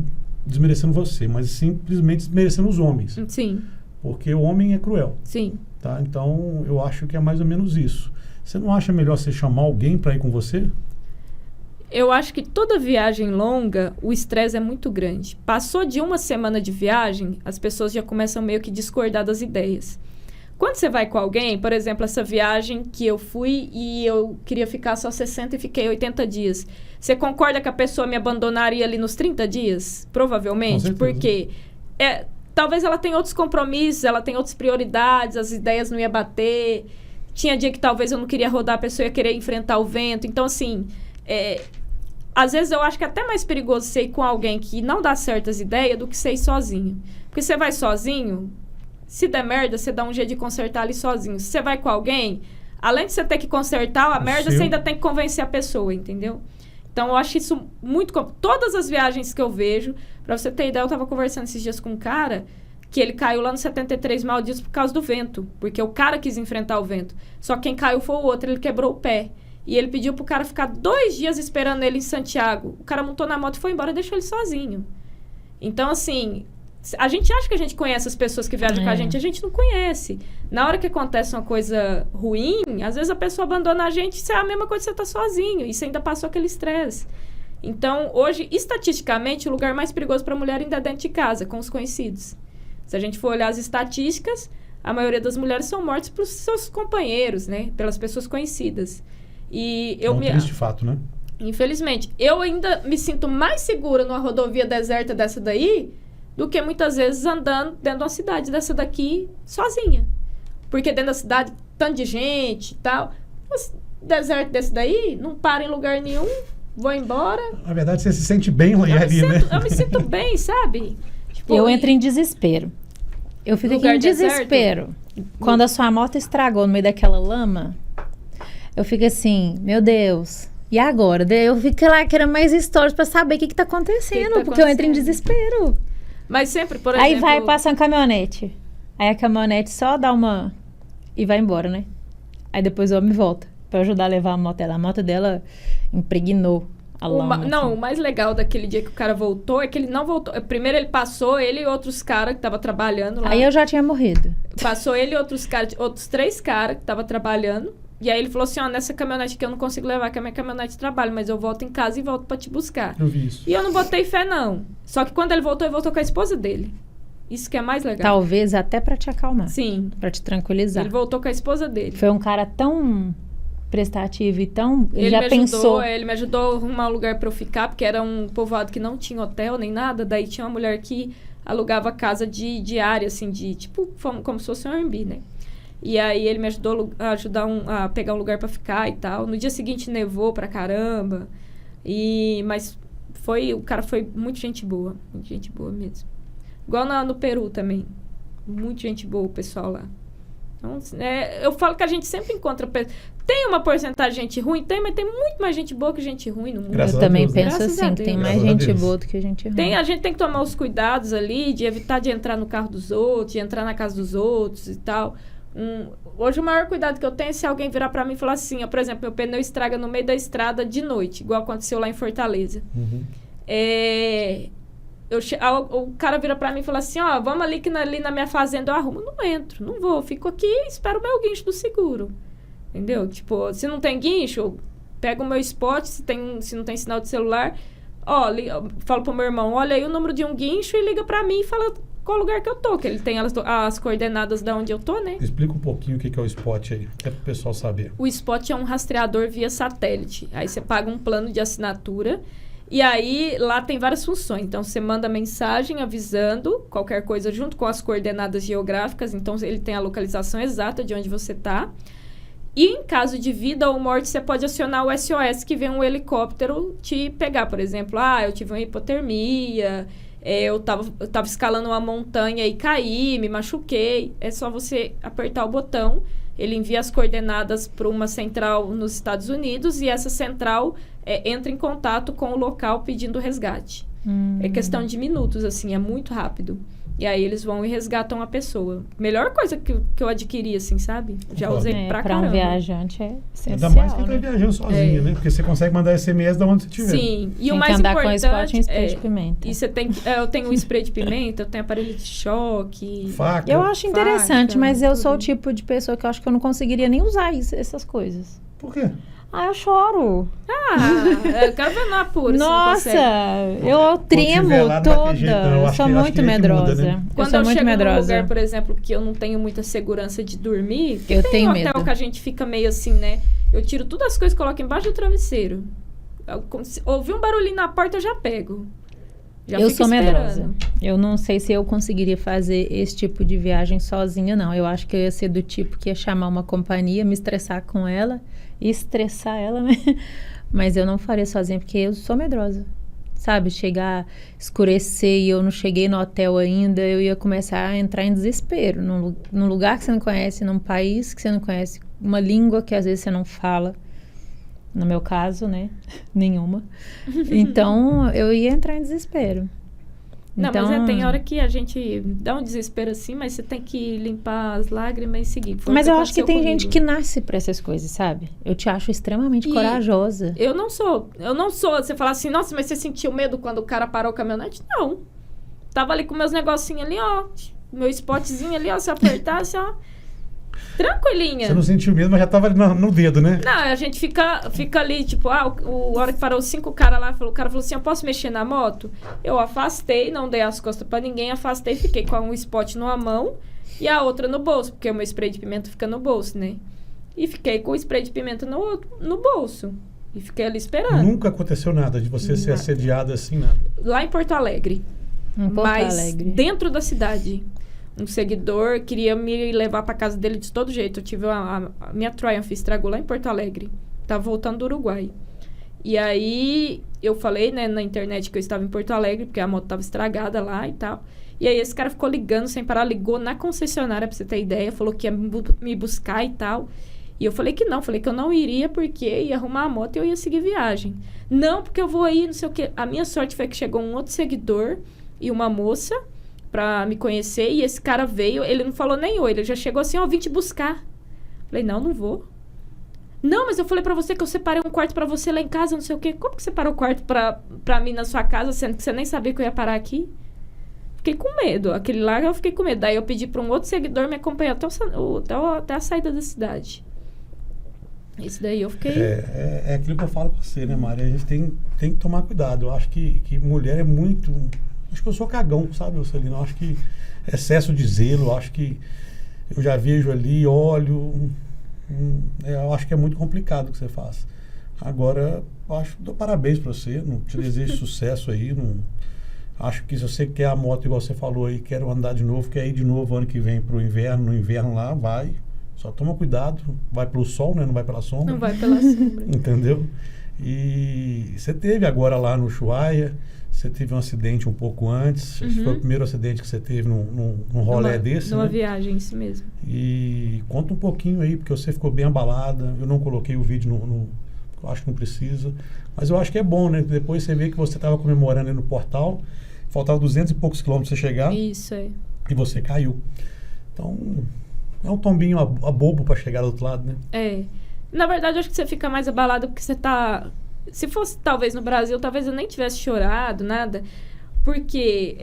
desmerecendo você, mas simplesmente desmerecendo os homens. Sim. Porque o homem é cruel. Sim. Tá? Então, eu acho que é mais ou menos isso. Você não acha melhor você chamar alguém para ir com você? Eu acho que toda viagem longa, o estresse é muito grande. Passou de uma semana de viagem, as pessoas já começam meio que discordar das ideias. Quando você vai com alguém, por exemplo, essa viagem que eu fui e eu queria ficar só 60 e fiquei 80 dias. Você concorda que a pessoa me abandonaria ali nos 30 dias? Provavelmente. Porque talvez ela tenha outros compromissos, ela tenha outras prioridades, as ideias não iam bater. Tinha dia que talvez eu não queria rodar, a pessoa ia querer enfrentar o vento. Então, assim, às vezes eu acho que é até mais perigoso você ir com alguém que não dá certas ideias do que você ir sozinho. Porque você vai sozinho, se der merda, você dá um jeito de consertar ali sozinho. Se você vai com alguém, além de você ter que consertar a merda, você ainda tem que convencer a pessoa, entendeu? Então, eu acho isso muito... Todas as viagens que eu vejo, pra você ter ideia, eu tava conversando esses dias com um cara que ele caiu lá no 73 malditos por causa do vento. Porque o cara quis enfrentar o vento. Só que quem caiu foi o outro, ele quebrou o pé. E ele pediu pro cara ficar 2 dias esperando ele em Santiago. O cara montou na moto e foi embora e deixou ele sozinho. Então, assim... A gente acha que a gente conhece as pessoas que viajam com a gente não conhece. Na hora que acontece uma coisa ruim, às vezes a pessoa abandona a gente, isso é a mesma coisa que você tá sozinho, e você ainda passou aquele estresse. Então, hoje, estatisticamente, o lugar mais perigoso para a mulher ainda é dentro de casa, com os conhecidos. Se a gente for olhar as estatísticas, a maioria das mulheres são mortas pelos seus companheiros, né? Pelas pessoas conhecidas. E eu triste fato, né? Infelizmente. Eu ainda me sinto mais segura numa rodovia deserta dessa daí do que muitas vezes andando dentro de uma cidade dessa daqui sozinha. Porque dentro da cidade, tanto de gente e tal. Mas deserto desse daí, não para em lugar nenhum, vou embora. Na verdade, você se sente bem ali, né? Eu me sinto bem, sabe? Tipo, eu entro em desespero. Eu fico aqui em desespero. Quando a sua moto estragou no meio daquela lama, eu fico assim, meu Deus, e agora? Daí eu fico lá querendo mais histórias pra saber o que tá acontecendo, porque eu entro em desespero. Mas sempre, por exemplo... Aí vai, passa uma caminhonete. Aí a caminhonete só dá uma... e vai embora, né? Aí depois o homem volta pra ajudar a levar a moto dela. A moto dela impregnou a lama. Não, assim. o mais legal daquele dia que o cara voltou é que ele não voltou. Primeiro ele passou, ele e outros caras que estavam trabalhando lá. Aí eu já tinha morrido. Passou ele e outros 3 caras que estavam trabalhando. E aí ele falou assim, ó, nessa caminhonete que eu não consigo levar, que a minha caminhonete de trabalho, mas eu volto em casa e volto pra te buscar. Eu vi isso. E eu não botei fé, não. Só que quando ele voltou com a esposa dele. Isso que é mais legal. Talvez até pra te acalmar. Sim. Pra te tranquilizar. Ele voltou com a esposa dele. Foi um cara tão prestativo e tão... Ele já pensou... Ele me ajudou a arrumar um lugar pra eu ficar, porque era um povoado que não tinha hotel nem nada. Daí tinha uma mulher que alugava casa de diária, assim, de tipo, como se fosse um Airbnb, né? E aí ele me ajudou a pegar um lugar pra ficar e tal. No dia seguinte nevou pra caramba. Mas o cara foi muito gente boa mesmo. Igual no Peru também. Muito gente boa o pessoal lá. Então, eu falo que a gente sempre encontra... Tem uma porcentagem de gente ruim? Tem, mas tem muito mais gente boa que gente ruim no mundo. Graças Eu a também Deus, né? penso Graças a assim, Deus. tem mais Graças a gente Deus. boa do que gente ruim. A gente tem que tomar os cuidados ali de evitar de entrar no carro dos outros, de entrar na casa dos outros e tal. Hoje o maior cuidado que eu tenho é se alguém virar pra mim e falar assim, ó, por exemplo, meu pneu estraga no meio da estrada de noite, igual aconteceu lá em Fortaleza. Uhum. O cara vira pra mim e fala assim, ó, vamos ali que ali na minha fazenda eu arrumo. Não entro, não vou, fico aqui e espero o meu guincho do seguro. Entendeu? Tipo, se não tem guincho, pega o meu spot, se não tem sinal de celular, falo pro meu irmão, olha aí o número de um guincho e liga pra mim e fala qual lugar que eu tô, que ele tem as coordenadas de onde eu tô, né? Explica um pouquinho o que é o spot aí, até pro pessoal saber. O spot é um rastreador via satélite. Aí você paga um plano de assinatura e aí lá tem várias funções. Então você manda mensagem avisando qualquer coisa junto com as coordenadas geográficas. Então ele tem a localização exata de onde você tá. E em caso de vida ou morte, você pode acionar o SOS, que vem um helicóptero te pegar. Por exemplo, eu tive uma hipotermia, eu tava escalando uma montanha e caí, me machuquei. É só você apertar o botão, ele envia as coordenadas para uma central nos Estados Unidos e essa central entra em contato com o local pedindo resgate. É questão de minutos, assim, é muito rápido. E aí eles vão e resgatam a pessoa. Melhor coisa que eu adquiri, assim, sabe? Já usei pra caramba. Um viajante é essencial, ainda mais que tá né? viajando sozinho, né? Porque você consegue mandar SMS de onde você estiver. Sim. E tem o mais que andar importante com spot em spray de pimenta. E você tem eu tenho um spray de pimenta, eu tenho aparelho de choque. Faca. Eu acho interessante, faca, mas eu sou o tudo. tipo de pessoa que eu acho que eu não conseguiria nem usar essas coisas. Por quê? Eu choro. Eu quero ver no apuro. Nossa, se não consegue. eu tremo tiver lá, não vai ter toda. jeito, não. Eu Eu acho sou que muito a gente muda, medrosa. né? Eu Quando sou eu muito chego num medrosa. lugar, por exemplo, que eu não tenho muita segurança de dormir, que Eu tem tenho hotel medo. que a gente fica meio assim, né? Eu tiro todas as coisas e coloco embaixo do travesseiro. Ouvi um barulhinho na porta, eu já pego. Já Eu fico sou medrosa. esperando. Eu não sei se eu conseguiria fazer esse tipo de viagem sozinha, não. Eu acho que eu ia ser do tipo que ia chamar uma companhia, me estressar com ela, e estressar ela, né? Mas eu não faria sozinha, porque eu sou medrosa. Sabe? Chegar, escurecer e eu não cheguei no hotel ainda, eu ia começar a entrar em desespero. Num lugar que você não conhece, num país que você não conhece, uma língua que às vezes você não fala. No meu caso, né? Nenhuma. Então, eu ia entrar em desespero. Não, Então, mas tem hora que a gente dá um desespero assim, mas você tem que limpar as lágrimas e seguir. Foi o Mas eu acho que aconteceu tem comigo. gente que nasce pra essas coisas, sabe? Eu te acho extremamente E corajosa. Eu não sou. Você fala assim, nossa, mas você sentiu medo quando o cara parou o caminhonete? Não. Tava ali com meus negocinhos ali, ó. Meu spotzinho ali, ó. Se eu apertasse, ó. Tranquilinha. Você não sentiu medo, mas já tava ali no dedo, né? Não, a gente fica ali, tipo, a hora que parou 5 caras lá, o cara falou assim, eu posso mexer na moto? Eu afastei, não dei as costas pra ninguém, afastei, fiquei com um spot numa mão e a outra no bolso, porque o meu spray de pimenta fica no bolso, né? E fiquei com o spray de pimenta no bolso. E fiquei ali esperando. Nunca aconteceu nada de você ser assediada assim, nada. Lá em Porto Alegre. Em Porto Mas Alegre. dentro da cidade. Um seguidor queria me levar pra casa dele de todo jeito. Eu tive a minha Triumph estragou lá em Porto Alegre. Tava voltando do Uruguai. E aí eu falei, né, na internet que eu estava em Porto Alegre, porque a moto tava estragada lá e tal. E aí esse cara ficou ligando sem parar, ligou na concessionária, pra você ter ideia, falou que ia me buscar e tal. E eu falei que eu não iria porque ia arrumar a moto e eu ia seguir viagem. Não, porque eu vou ir, não sei o quê. A minha sorte foi que chegou um outro seguidor e uma moça pra me conhecer, e esse cara veio, ele não falou nem oi, ele já chegou assim, ó, vim te buscar. Falei, não vou. Não, mas eu falei pra você que eu separei um quarto pra você lá em casa, não sei o quê. Como que você separou o quarto pra mim na sua casa, sendo que você nem sabia que eu ia parar aqui? Fiquei com medo. Aquele lá eu fiquei com medo. Daí eu pedi pra um outro seguidor me acompanhar até a saída da cidade. Isso daí eu fiquei... É aquilo que eu falo com você, né, Mari? A gente tem que tomar cuidado. Eu acho que mulher é muito... Acho que eu sou cagão, sabe, Celina? Eu acho que excesso de zelo, eu acho que eu já vejo ali, olho... eu acho que é muito complicado o que você faz. Agora, eu acho, dou parabéns pra você, não te desejo sucesso aí, não... Acho que se você quer a moto, igual você falou aí, quero andar de novo, quer ir de novo ano que vem pro inverno, no inverno lá, vai. Só toma cuidado, vai pelo sol, né? Não vai pela sombra. Não vai pela sombra. Entendeu? E você teve agora lá no Ushuaia, você teve um acidente um pouco antes, acho que foi o primeiro acidente que você teve num rolê desse, numa né? viagem, isso mesmo. E conta um pouquinho aí, porque você ficou bem abalada, eu não coloquei o vídeo eu acho que não precisa, mas eu acho que é bom, né? Depois você vê que você estava comemorando aí no portal, faltava 200 e poucos quilômetros pra você chegar. Isso aí. E você caiu. Então, é um tombinho a bobo pra chegar do outro lado, né? É. Na verdade, eu acho que você fica mais abalado porque você tá... Se fosse talvez no Brasil, talvez eu nem tivesse chorado, nada. Porque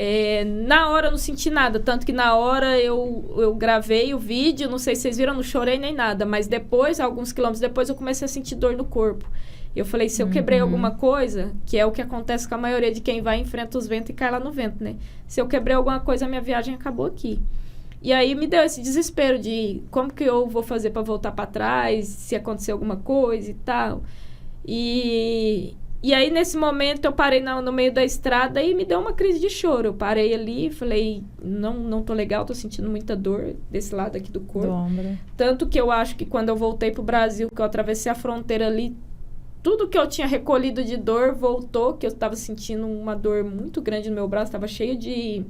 na hora eu não senti nada. Tanto que na hora eu gravei o vídeo, não sei se vocês viram, não chorei nem nada. Mas depois, alguns quilômetros depois, eu comecei a sentir dor no corpo. Eu falei, se eu quebrei alguma coisa, que é o que acontece com a maioria de quem vai, enfrenta os ventos e cai lá no vento, né? Se eu quebrei alguma coisa, a minha viagem acabou aqui. E aí me deu esse desespero de como que eu vou fazer para voltar para trás, se acontecer alguma coisa e tal. E aí, nesse momento, eu parei no meio da estrada e me deu uma crise de choro. Eu parei ali e falei, não tô legal, tô sentindo muita dor desse lado aqui do corpo. Do ombro. Tanto que eu acho que quando eu voltei pro Brasil, que eu atravessei a fronteira ali, tudo que eu tinha recolhido de dor voltou, que eu estava sentindo uma dor muito grande no meu braço, estava cheio de...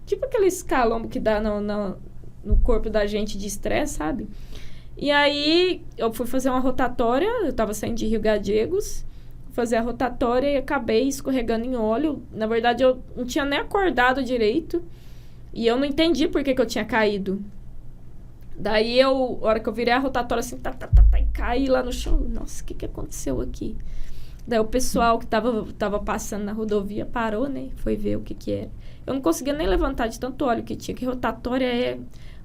Tipo aqueles calombo que dá no corpo da gente de estresse, sabe? E aí, eu fui fazer uma rotatória, eu estava saindo de Rio Gallegos, fazer a rotatória e acabei escorregando em óleo. Na verdade, eu não tinha nem acordado direito e eu não entendi por que eu tinha caído. Daí, a hora que eu virei a rotatória, assim, e caí lá no chão. Nossa, o que aconteceu aqui? Daí, o pessoal que tava passando na rodovia parou, né? Foi ver o que era. Eu não conseguia nem levantar de tanto óleo que tinha, que rotatória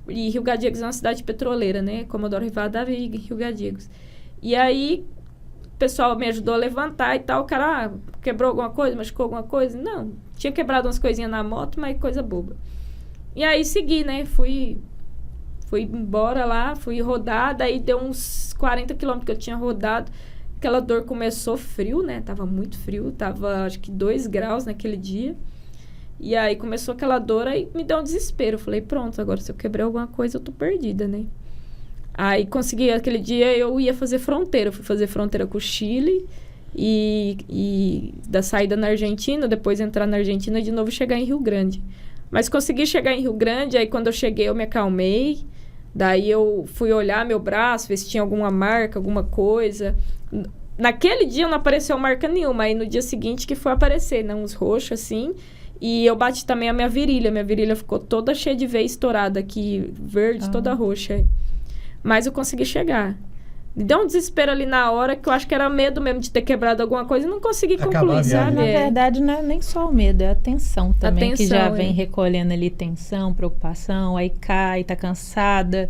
E Rio Gallegos é uma cidade petroleira, né? Comodoro Rivadavia e Rio Gallegos. E aí, o pessoal me ajudou a levantar e tal. O cara, quebrou alguma coisa, machucou alguma coisa? Não, tinha quebrado umas coisinhas na moto, mas coisa boba. E aí, segui, né? Fui embora lá, fui rodar. Daí, deu uns 40 quilômetros que eu tinha rodado. Aquela dor começou frio, né? Tava muito frio, tava acho que 2 graus naquele dia. E aí começou aquela dor, aí me deu um desespero. Eu falei, pronto, agora se eu quebrei alguma coisa, eu tô perdida, né? Aí consegui, aquele dia eu ia fazer fronteira. Eu fui fazer fronteira com o Chile e da saída na Argentina, depois entrar na Argentina e de novo chegar em Rio Grande. Mas consegui chegar em Rio Grande, aí quando eu cheguei eu me acalmei. Daí eu fui olhar meu braço, ver se tinha alguma marca, alguma coisa. Naquele dia não apareceu marca nenhuma, aí no dia seguinte que foi aparecer, né? Uns roxos assim. E eu bati também a minha virilha ficou toda cheia de veia estourada aqui, verde, toda roxa. Mas eu consegui chegar. Me deu um desespero ali na hora, que eu acho que era medo mesmo de ter quebrado alguma coisa e não consegui concluir, sabe? Na verdade, não é nem só o medo, é a tensão também, que já vem recolhendo ali tensão, preocupação, aí cai, tá cansada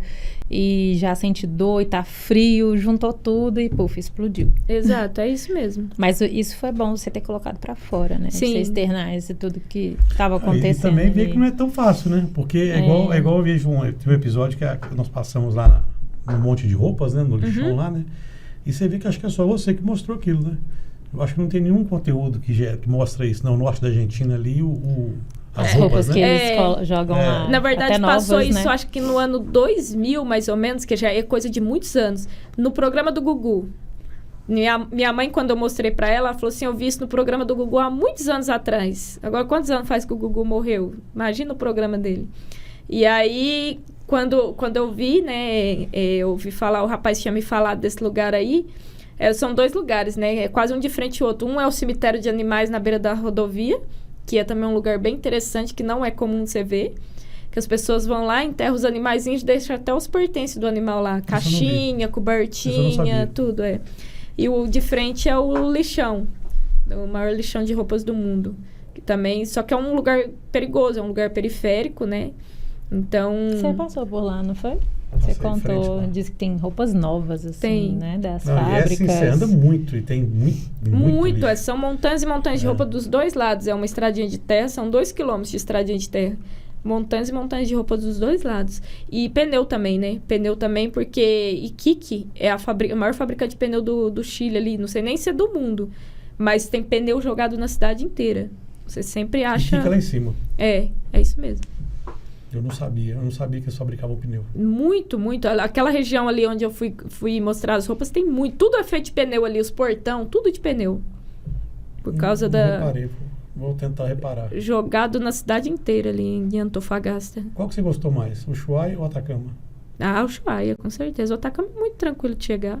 e já sente dor e tá frio, juntou tudo e, puf, explodiu. Exato, é isso mesmo. Mas isso foi bom você ter colocado pra fora, né? Sim. Você externar isso tudo que tava acontecendo. E também ver que não é tão fácil, né? Porque é igual eu vejo um episódio que nós passamos lá um monte de roupas, né? No lixão lá, né? E você vê que acho que é só você que mostrou aquilo, né? Eu acho que não tem nenhum conteúdo que mostra isso. Não, o norte da Argentina ali, as roupas, né? que eles jogam lá. Na verdade, até passou novas, isso, né? acho que no ano 2000, mais ou menos, que já é coisa de muitos anos, no programa do Gugu. Minha mãe, quando eu mostrei pra ela, ela falou assim, eu vi isso no programa do Gugu há muitos anos atrás. Agora, quantos anos faz que o Gugu morreu? Imagina o programa dele. E aí, quando eu vi, né, eu ouvi falar, o rapaz tinha me falado desse lugar aí, são 2 lugares, né, é quase um de frente ao outro. Um é o cemitério de animais na beira da rodovia, que é também um lugar bem interessante, que não é comum você ver, que as pessoas vão lá, enterram os animaizinhos, deixam até os pertences do animal lá, caixinha, cobertinha, tudo, E o de frente é o lixão, o maior lixão de roupas do mundo. Que também, só que é um lugar perigoso, é um lugar periférico, né? Então... Você passou por lá, não foi? Passei Você contou, disse que tem roupas novas, assim, tem, né? Das não, fábricas. E é assim, você anda muito e tem muito lixo. São montanhas e montanhas de roupa dos 2 lados. É uma estradinha de terra, são 2 quilômetros de estradinha de terra. Montanhas e montanhas de roupa dos 2 lados. E pneu também, né? Pneu também, porque Iquique é a maior fabricante de pneu do Chile ali. Não sei nem se é do mundo. Mas tem pneu jogado na cidade inteira. Você sempre acha... E fica lá em cima. É isso mesmo. Eu não sabia que eles fabricavam pneu. Muito. Aquela região ali onde eu fui mostrar as roupas, tem muito. Tudo é feito de pneu ali, os portão, tudo de pneu. Por causa da... Reparei, vou tentar reparar. Jogado na cidade inteira ali em Antofagasta. Qual que você gostou mais, o Ushuaia ou o Atacama? Ah, o Ushuaia, com certeza. O Atacama é muito tranquilo de chegar.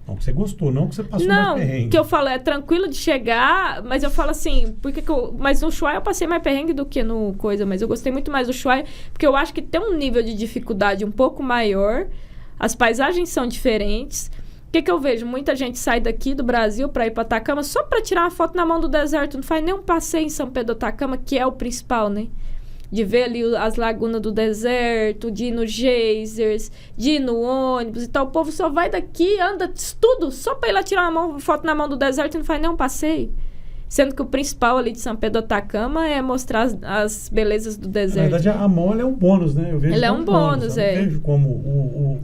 Não, que você gostou, não que você passou mais perrengue. Não, que eu falo é tranquilo de chegar, mas eu falo assim, mas no Ushuaia eu passei mais perrengue do que no coisa, mas eu gostei muito mais do Ushuaia, porque eu acho que tem um nível de dificuldade um pouco maior, as paisagens são diferentes. O que eu vejo? Muita gente sai daqui do Brasil para ir para Atacama só para tirar uma foto na mão do deserto, não faz nem um passeio em São Pedro do Atacama, que é o principal, né? De ver ali as lagunas do deserto, de ir no geysers, de ir no ônibus e tal. O povo só vai daqui, anda tudo, só para ir lá tirar uma foto na mão do deserto e não faz nem um passeio. Sendo que o principal ali de São Pedro do Atacama é mostrar as belezas do deserto. Na verdade, a mão ela é um bônus, né? Eu vejo ela é um bônus, Eu vejo como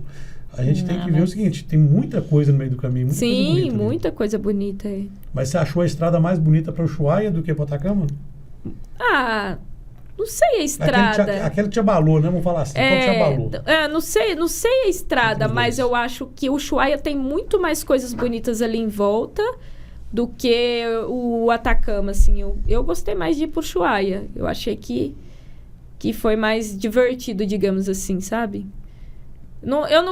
a gente tem que ver o seguinte, tem muita coisa no meio do caminho, muita coisa bonita. Sim, muita coisa bonita. Mas você achou a estrada mais bonita para o Ushuaia do que para o Atacama? Ah... Não sei a estrada. Aquele te abalou, né? Vamos falar assim. Qual te abalou? Não sei a estrada, mas eu acho que o Ushuaia tem muito mais coisas bonitas ali em volta do que o Atacama, assim. Eu gostei mais de ir pro Ushuaia. Eu achei que foi mais divertido, digamos assim, sabe?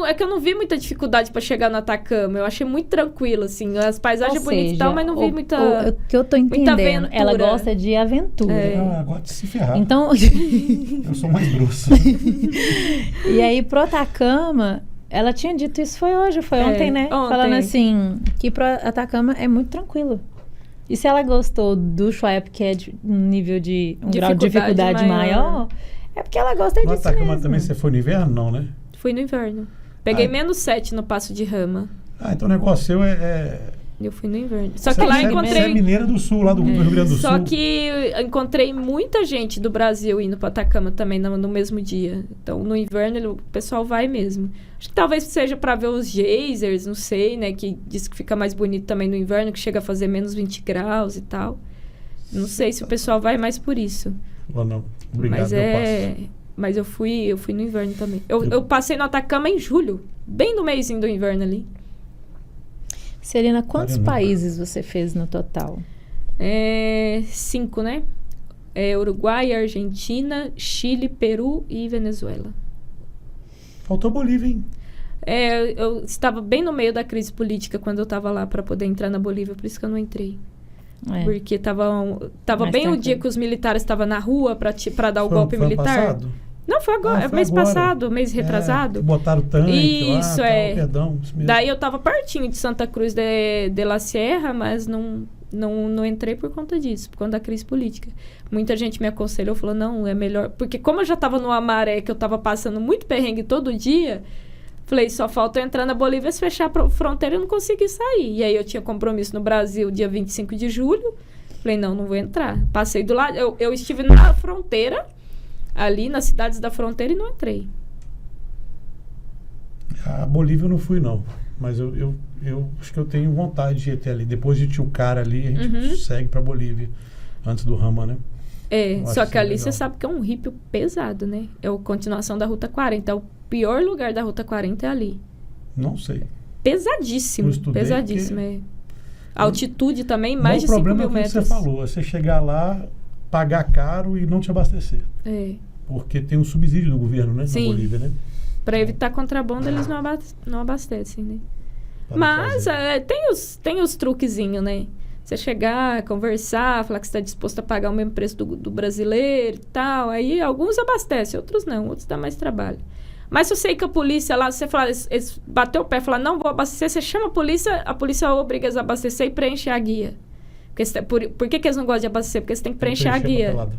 É que eu não vi muita dificuldade para chegar no Atacama. Eu achei muito tranquilo, assim. As paisagens bonitas e tal, mas não vi muita... O que eu tô entendendo, ela gosta de aventura. Ela gosta de se ferrar. Então... eu sou mais grosso. E aí, pro Atacama, ela tinha dito isso foi ontem, né? Ontem. Falando assim, que pro Atacama é muito tranquilo. E se ela gostou do Ushuaia, porque é de um nível de... um grau de dificuldade maior, é porque ela gosta disso mesmo. No Atacama também você foi no inverno, não, né? Fui no inverno. Peguei -7 no Passo de Rama. Então o negócio seu Eu fui no inverno. Só que lá encontrei... Você é mineira do Sul, lá do Rio Grande do Sul. Só que encontrei muita gente do Brasil indo para Atacama também no mesmo dia. Então, no inverno, o pessoal vai mesmo. Acho que talvez seja para ver os geysers, não sei, né? Que diz que fica mais bonito também no inverno, que chega a fazer menos 20 graus e tal. Não sei se o pessoal vai mais por isso. Ou não. Obrigado, Mas eu fui no inverno também. Eu passei no Atacama em julho, bem no meizinho do inverno ali. Celina, quantos países você fez no total? 5, né? Uruguai, Argentina, Chile, Peru e Venezuela. Faltou Bolívia, hein? Eu estava bem no meio da crise política quando eu estava lá para poder entrar na Bolívia, por isso que eu não entrei. Porque tava bem o dia que os militares estavam na rua para dar o golpe militar. Passado? Não, foi agora. Foi mês agora. Passado, mês retrasado. Botaram o tanque isso, lá, perdão. Isso mesmo. Daí eu tava pertinho de Santa Cruz de la Sierra, mas não entrei por conta disso, por conta da crise política. Muita gente me aconselhou, falou, não, é melhor... Porque como eu já tava numa maré que eu tava passando muito perrengue todo dia, falei, só falta eu entrar na Bolívia, se fechar a fronteira eu não consegui sair. E aí eu tinha compromisso no Brasil dia 25 de julho. Falei, não vou entrar. Passei do lado... Eu estive na fronteira... ali nas cidades da fronteira e não entrei. A Bolívia eu não fui, não. Mas eu acho que eu tenho vontade de ir até ali. Depois de Tilcar ali, a gente segue pra Bolívia. Antes do Rama, né? Só que ali você sabe que é um rípio pesado, né? É a continuação da Ruta 40. É o pior lugar da Ruta 40 é ali. Não sei. Pesadíssimo, Eu estudei pesadíssimo. porque- A altitude também, mais de o 5 problema mil é o que metros. você falou, é você chegar lá, pagar caro e não te abastecer. É. Porque tem um subsídio do governo, né? Sim. Na Bolívia, né? Para evitar contrabando, eles não abastecem, né? Pra não Mas trazer. tem os truquezinhos, né? Você chegar, conversar, falar que você está disposto a pagar o mesmo preço do brasileiro e tal. Aí alguns abastecem, outros não, outros dá mais trabalho. Mas se eu sei que a polícia lá, você fala, eles bateu o pé e falar, não vou abastecer, você chama a polícia obriga eles a abastecer e preencher a guia. Porque por que eles não gostam de abastecer? Porque você tem que preencher a guia. papelada.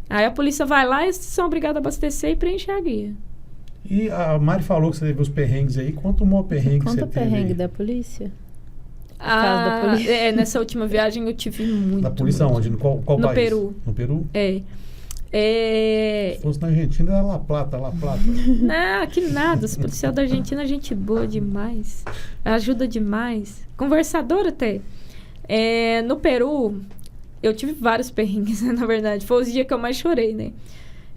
Aí a polícia vai lá e eles são obrigados a abastecer e preencher a guia. E a Mari falou que você teve os perrengues aí. Conta o maior perrengue que Conta você o teve perrengue aí. da polícia. caso da polícia. Nessa última viagem eu tive muito. Da polícia muito. onde? No qual No país? Peru. No Peru? Se Se fosse na Argentina, era La Plata. Não, que nada. Os policiais da Argentina, gente boa demais. Ajuda demais. Conversador até. No Peru, eu tive vários perrengues, né, na verdade. Foi os dias que eu mais chorei, né?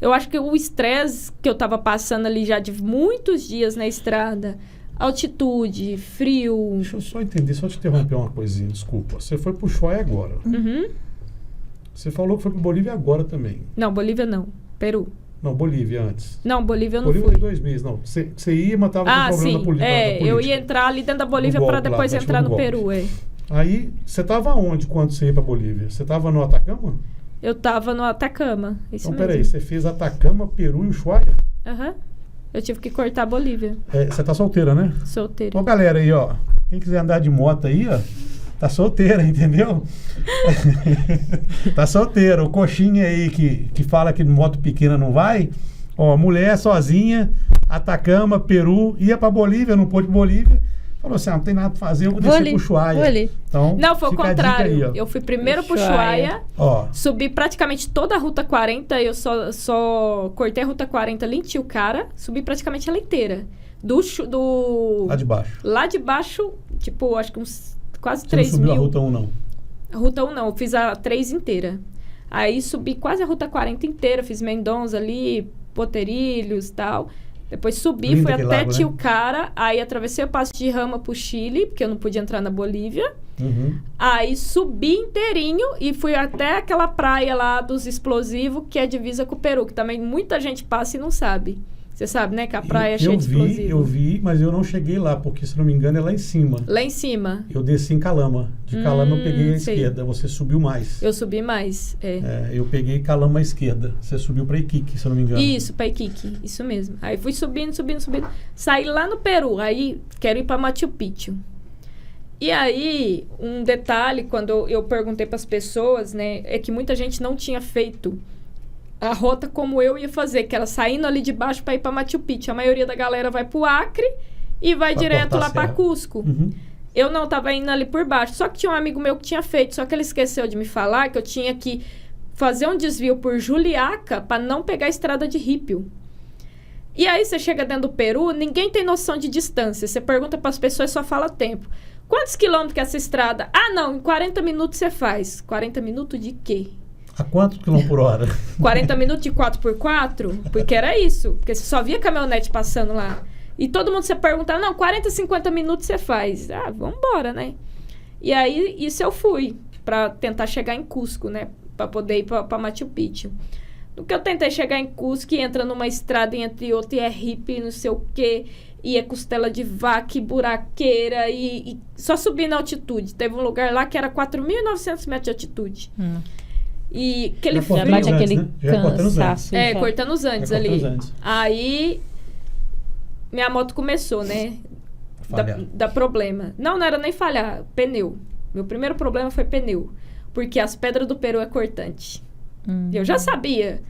Eu acho que o estresse que eu tava passando ali já de muitos dias na estrada, altitude, frio. Deixa eu só entender, só te interromper uma coisinha, desculpa. Você foi pro Ushuaia agora. Uhum. Você falou que foi pro Bolívia agora também. Não, Bolívia não. Peru. Não, Bolívia antes. Não, Bolívia eu não Bolívia fui. tem 2 meses, não. Você ia, mas tava com problema Sim. da política. Eu ia entrar ali dentro da Bolívia golpe para lá, depois vai entrar chamar no golpe. Peru, Aí, você tava onde quando você ia pra Bolívia? Você tava no Atacama? Eu tava no Atacama, isso Então, mesmo. peraí, você fez Atacama, Peru e Ushuaia? Aham. Eu tive que cortar a Bolívia. Você tá solteira, né? Solteira. Então, galera aí, ó. Quem quiser andar de moto aí, ó. Tá solteira, entendeu? Tá solteira. O coxinha aí que fala que moto pequena não vai. Ó, mulher sozinha, Atacama, Peru, ia pra Bolívia, não pôde Bolívia. Falou assim, não tem nada pra fazer, eu vou descer pro Ushuaia. Vou ali. Então, Não, foi o fica a dica contrário. aí, ó. Eu fui primeiro pro Ushuaia. Ushuaia, Ó, subi praticamente toda a Ruta 40. Eu só cortei a Ruta 40 ali em Tilcara, subi praticamente ela inteira. lá de baixo. Lá de baixo, tipo, acho que uns quase Você 3 não subiu mil. a Ruta 1, não? A Ruta 1 não, eu fiz a 3 inteira. Aí subi quase a Ruta 40 inteira, fiz Mendonça ali, Poteirilhos e tal. Depois subi, Lindo fui aquele até lago, né? Tilcara, aí atravessei o Passo de Rama pro Chile, porque eu não podia entrar na Bolívia. Uhum. Aí subi inteirinho e fui até aquela praia lá dos explosivos, que é divisa com o Peru, que também muita gente passa e não sabe. Você sabe, né, que a praia é cheia de explosivo. Eu vi, mas eu não cheguei lá, porque se não me engano é lá em cima. Lá em cima, Eu desci em Calama. De Calama eu peguei a sei. esquerda, você subiu mais. eu subi mais. Eu peguei Calama à esquerda. Você subiu pra Iquique, se eu não me engano. Isso, pra Iquique, isso mesmo. Aí fui subindo. Saí lá no Peru, aí quero ir pra Machu Picchu. E aí, um detalhe, quando eu perguntei pras pessoas, né, é que muita gente não tinha feito a rota como eu ia fazer, que era saindo ali de baixo pra ir pra Machu Picchu. A maioria da galera vai pro Acre e vai Pra direto cortar a lá pra serra. Cusco. Uhum. Eu não tava indo ali por baixo. Só que tinha um amigo meu que tinha feito. Só que ele esqueceu de me falar que eu tinha que fazer um desvio por Juliaca para não pegar a estrada de Rípio. E aí você chega dentro do Peru, ninguém tem noção de distância. Você pergunta para as pessoas e só fala tempo. Quantos quilômetros que é essa estrada? Ah, não, em 40 minutos você faz. 40 minutos de quê? A quantos quilômetros por hora? 40 minutos de 4x4? Porque era isso. Porque você só via caminhonete passando lá. E todo mundo você perguntava, não, 40, 50 minutos você faz. Ah, vambora, né? E aí, isso eu fui pra tentar chegar em Cusco, né? Pra poder ir pra Machu Picchu. No que eu tentei chegar em Cusco, e entra numa estrada entre outra, e é hippie, não sei o quê, e é costela de vaca, e buraqueira, e só subindo a altitude. Teve um lugar lá que era 4.900 metros de altitude. E aquele Já cortando Já bate os Andes, aquele né? Já é cortando os cansaço. já. cortando os Andes É cortando ali. os Andes. Aí, minha moto começou, né? Falhar. Dá problema. Não era nem falhar, pneu. Meu primeiro problema foi pneu. Porque as pedras do Peru é cortante. Eu já sabia.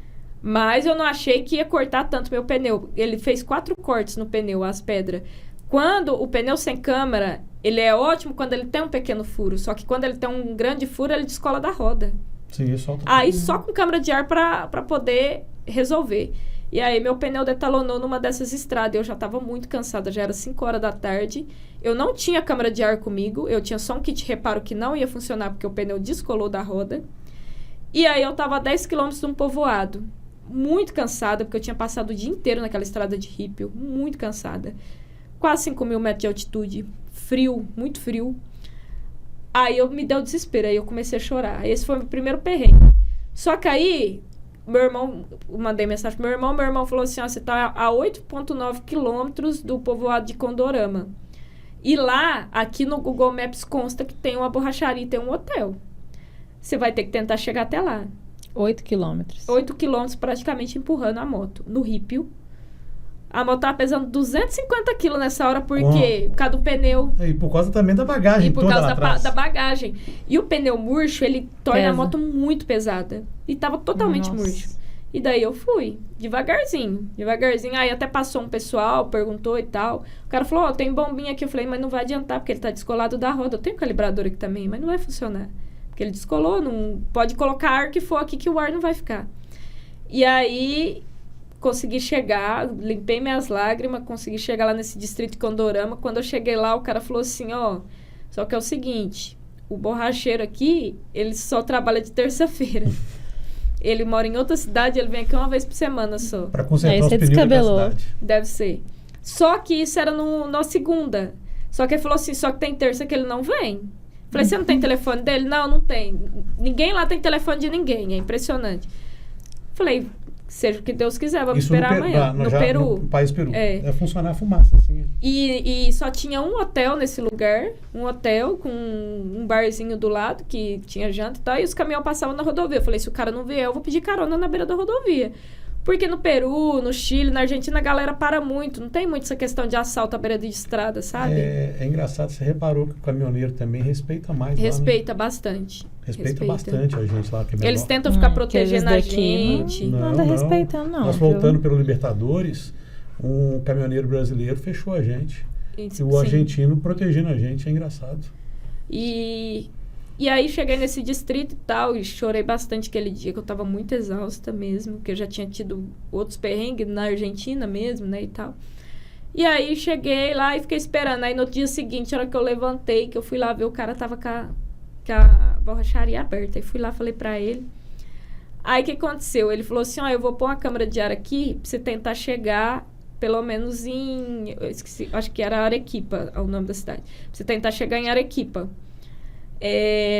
Mas eu não achei que ia cortar tanto meu pneu. Ele fez 4 cortes no pneu, as pedras. Quando o pneu sem câmara, ele é ótimo quando ele tem um pequeno furo. Só que quando ele tem um grande furo, ele descola da roda. Sim, isso solta. Aí só com câmara de ar pra poder resolver. E aí meu pneu detalonou numa dessas estradas. Eu já tava muito cansada, já era 5 horas da tarde. Eu não tinha câmara de ar comigo. Eu tinha só um kit reparo que não ia funcionar porque o pneu descolou da roda. E aí eu tava a 10 quilômetros de um povoado. Muito cansada, porque eu tinha passado o dia inteiro naquela estrada de Rípio. Muito cansada. quase 5.000 metros de altitude, frio, muito frio. Aí me deu desespero, aí eu comecei a chorar. Esse foi o meu primeiro perrengue. Só que aí, meu irmão, eu mandei mensagem pro meu irmão falou assim, ó, você tá a 8,9 quilômetros do povoado de Condorama. E lá, aqui no Google Maps consta que tem uma borracharia e tem um hotel. Você vai ter que tentar chegar até lá. 8 quilômetros. 8 quilômetros praticamente empurrando a moto, no rípio. A moto tava pesando 250 quilos nessa hora, por quê? Por causa do pneu. E por causa também da bagagem E por toda causa lá atrás. da bagagem. E o pneu murcho, ele torna Pesa. a moto muito pesada. E tava totalmente Nossa. murcho. E daí eu fui, devagarzinho. Aí até passou um pessoal, perguntou e tal. O cara falou, tem bombinha aqui. Eu falei, mas não vai adiantar, porque ele tá descolado da roda. Eu tenho calibrador aqui também, mas não vai funcionar. Porque ele descolou, não pode colocar ar que for aqui que o ar não vai ficar. E aí... consegui chegar, limpei minhas lágrimas, consegui chegar lá nesse distrito de Condorama. Quando eu cheguei lá, o cara falou assim, só que é o seguinte, o borracheiro aqui, ele só trabalha de terça-feira. Ele mora em outra cidade, ele vem aqui uma vez por semana só. Para consertar Aí os você pneus da descabelou. cidade. Deve ser. Só que isso era na segunda. Só que ele falou assim, só que tem terça que ele não vem. Falei, você não tem telefone dele? Não tem. Ninguém lá tem telefone de ninguém, é impressionante. Falei... seja o que Deus quiser, vamos esperar amanhã. No Peru. No país Peru. É. Funcionar a fumaça, assim. E só tinha um hotel nesse lugar. Um hotel com um barzinho do lado, que tinha janta e tal. E os caminhões passavam na rodovia. Eu falei, se o cara não vier, eu vou pedir carona na beira da rodovia. Porque no Peru, no Chile, na Argentina, a galera para muito. Não tem muito essa questão de assalto à beira de estrada, sabe? É engraçado, você reparou que o caminhoneiro também respeita mais Respeita lá, né? bastante. Respeita bastante a gente lá. Que é menor. Eles tentam ficar protegendo a gente. Não anda respeitando, não. Nós voltando pelo Libertadores, um caminhoneiro brasileiro fechou a gente. E o argentino protegendo a gente, é engraçado. E aí cheguei nesse distrito e tal, e chorei bastante aquele dia, que eu tava muito exausta mesmo, que eu já tinha tido outros perrengues na Argentina mesmo, né, e tal. E aí cheguei lá e fiquei esperando. Aí no dia seguinte, a hora que eu levantei, que eu fui lá ver, o cara tava com a borracharia aberta. Aí fui lá, falei pra ele. Aí o que aconteceu? Ele falou assim, eu vou pôr uma câmera de ar aqui pra você tentar chegar, pelo menos eu esqueci, acho que era Arequipa, é o nome da cidade. Pra você tentar chegar em Arequipa.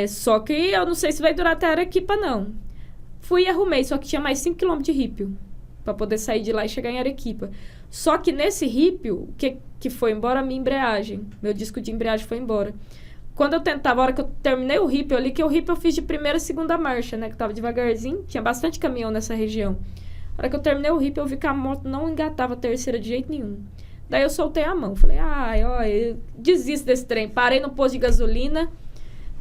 Só que eu não sei se vai durar até Arequipa, não. Fui e arrumei, só que tinha mais 5 km de rípio para poder sair de lá e chegar em Arequipa. Só que nesse rípio, que foi embora a minha embreagem. Meu disco de embreagem foi embora. Quando eu tentava, a hora que eu terminei o rípio ali, que o rípio eu fiz de primeira e segunda marcha, né? Que tava devagarzinho, tinha bastante caminhão nessa região. A hora que eu terminei o rípio, eu vi que a moto não engatava a terceira de jeito nenhum. Daí eu soltei a mão. Falei, eu desisto desse trem. Parei no posto de gasolina.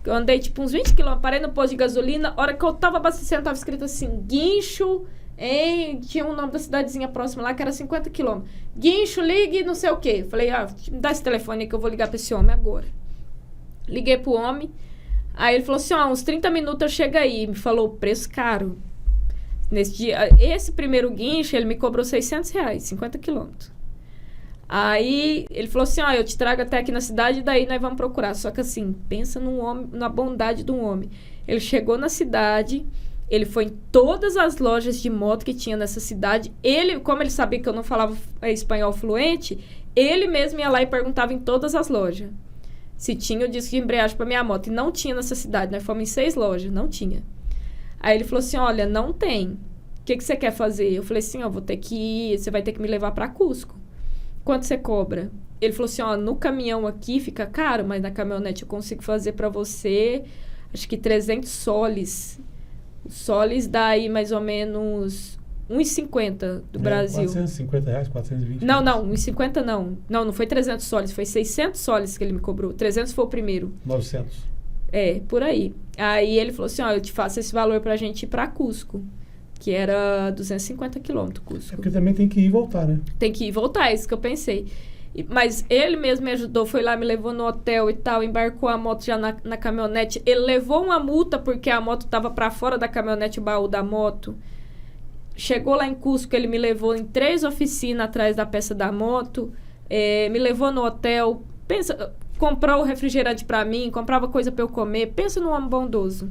Eu andei tipo uns 20 quilômetros, parei no posto de gasolina. A hora que eu tava abastecendo, tava escrito assim, guincho, tinha um nome da cidadezinha próxima lá, que era 50 quilômetros. Guincho, ligue, não sei o quê. Falei, me dá esse telefone aí que eu vou ligar pra esse homem agora. Liguei pro homem. Aí ele falou assim, uns 30 minutos eu chego aí. Me falou, preço caro. Nesse dia, esse primeiro guincho, ele me cobrou R$600, 50 quilômetros. Aí ele falou assim, eu te trago até aqui na cidade e daí nós vamos procurar. Só que assim, pensa num homem, na bondade de um homem. Ele chegou na cidade, ele foi em todas as lojas de moto que tinha nessa cidade. Ele, como ele sabia que eu não falava espanhol fluente, ele mesmo ia lá e perguntava em todas as lojas se tinha o disco de embreagem para minha moto. E não tinha nessa cidade, nós fomos em 6 lojas, não tinha. Aí ele falou assim, olha, não tem. O que você quer fazer? Eu falei assim, você vai ter que me levar para Cusco. Quanto você cobra? Ele falou assim, no caminhão aqui fica caro, mas na caminhonete eu consigo fazer para você, acho que 300 soles. Soles dá aí mais ou menos 1,50 do Brasil. R$450, 420. Não, 1,50 não. Não foi 300 soles, foi 600 soles que ele me cobrou. 300 foi o primeiro. 900. Por aí. Aí ele falou assim, eu te faço esse valor pra gente ir pra Cusco. Que era 250 quilômetros, Cusco. Porque também tem que ir e voltar, né? Tem que ir e voltar, é isso que eu pensei. Mas ele mesmo me ajudou, foi lá, me levou no hotel e tal, embarcou a moto já na caminhonete. Ele levou uma multa porque a moto estava para fora da caminhonete, o baú da moto. Chegou lá em Cusco, ele me levou em 3 oficinas atrás da peça da moto. Me levou no hotel. Comprou refrigerante para mim, comprava coisa para eu comer. Pensa num homem bondoso.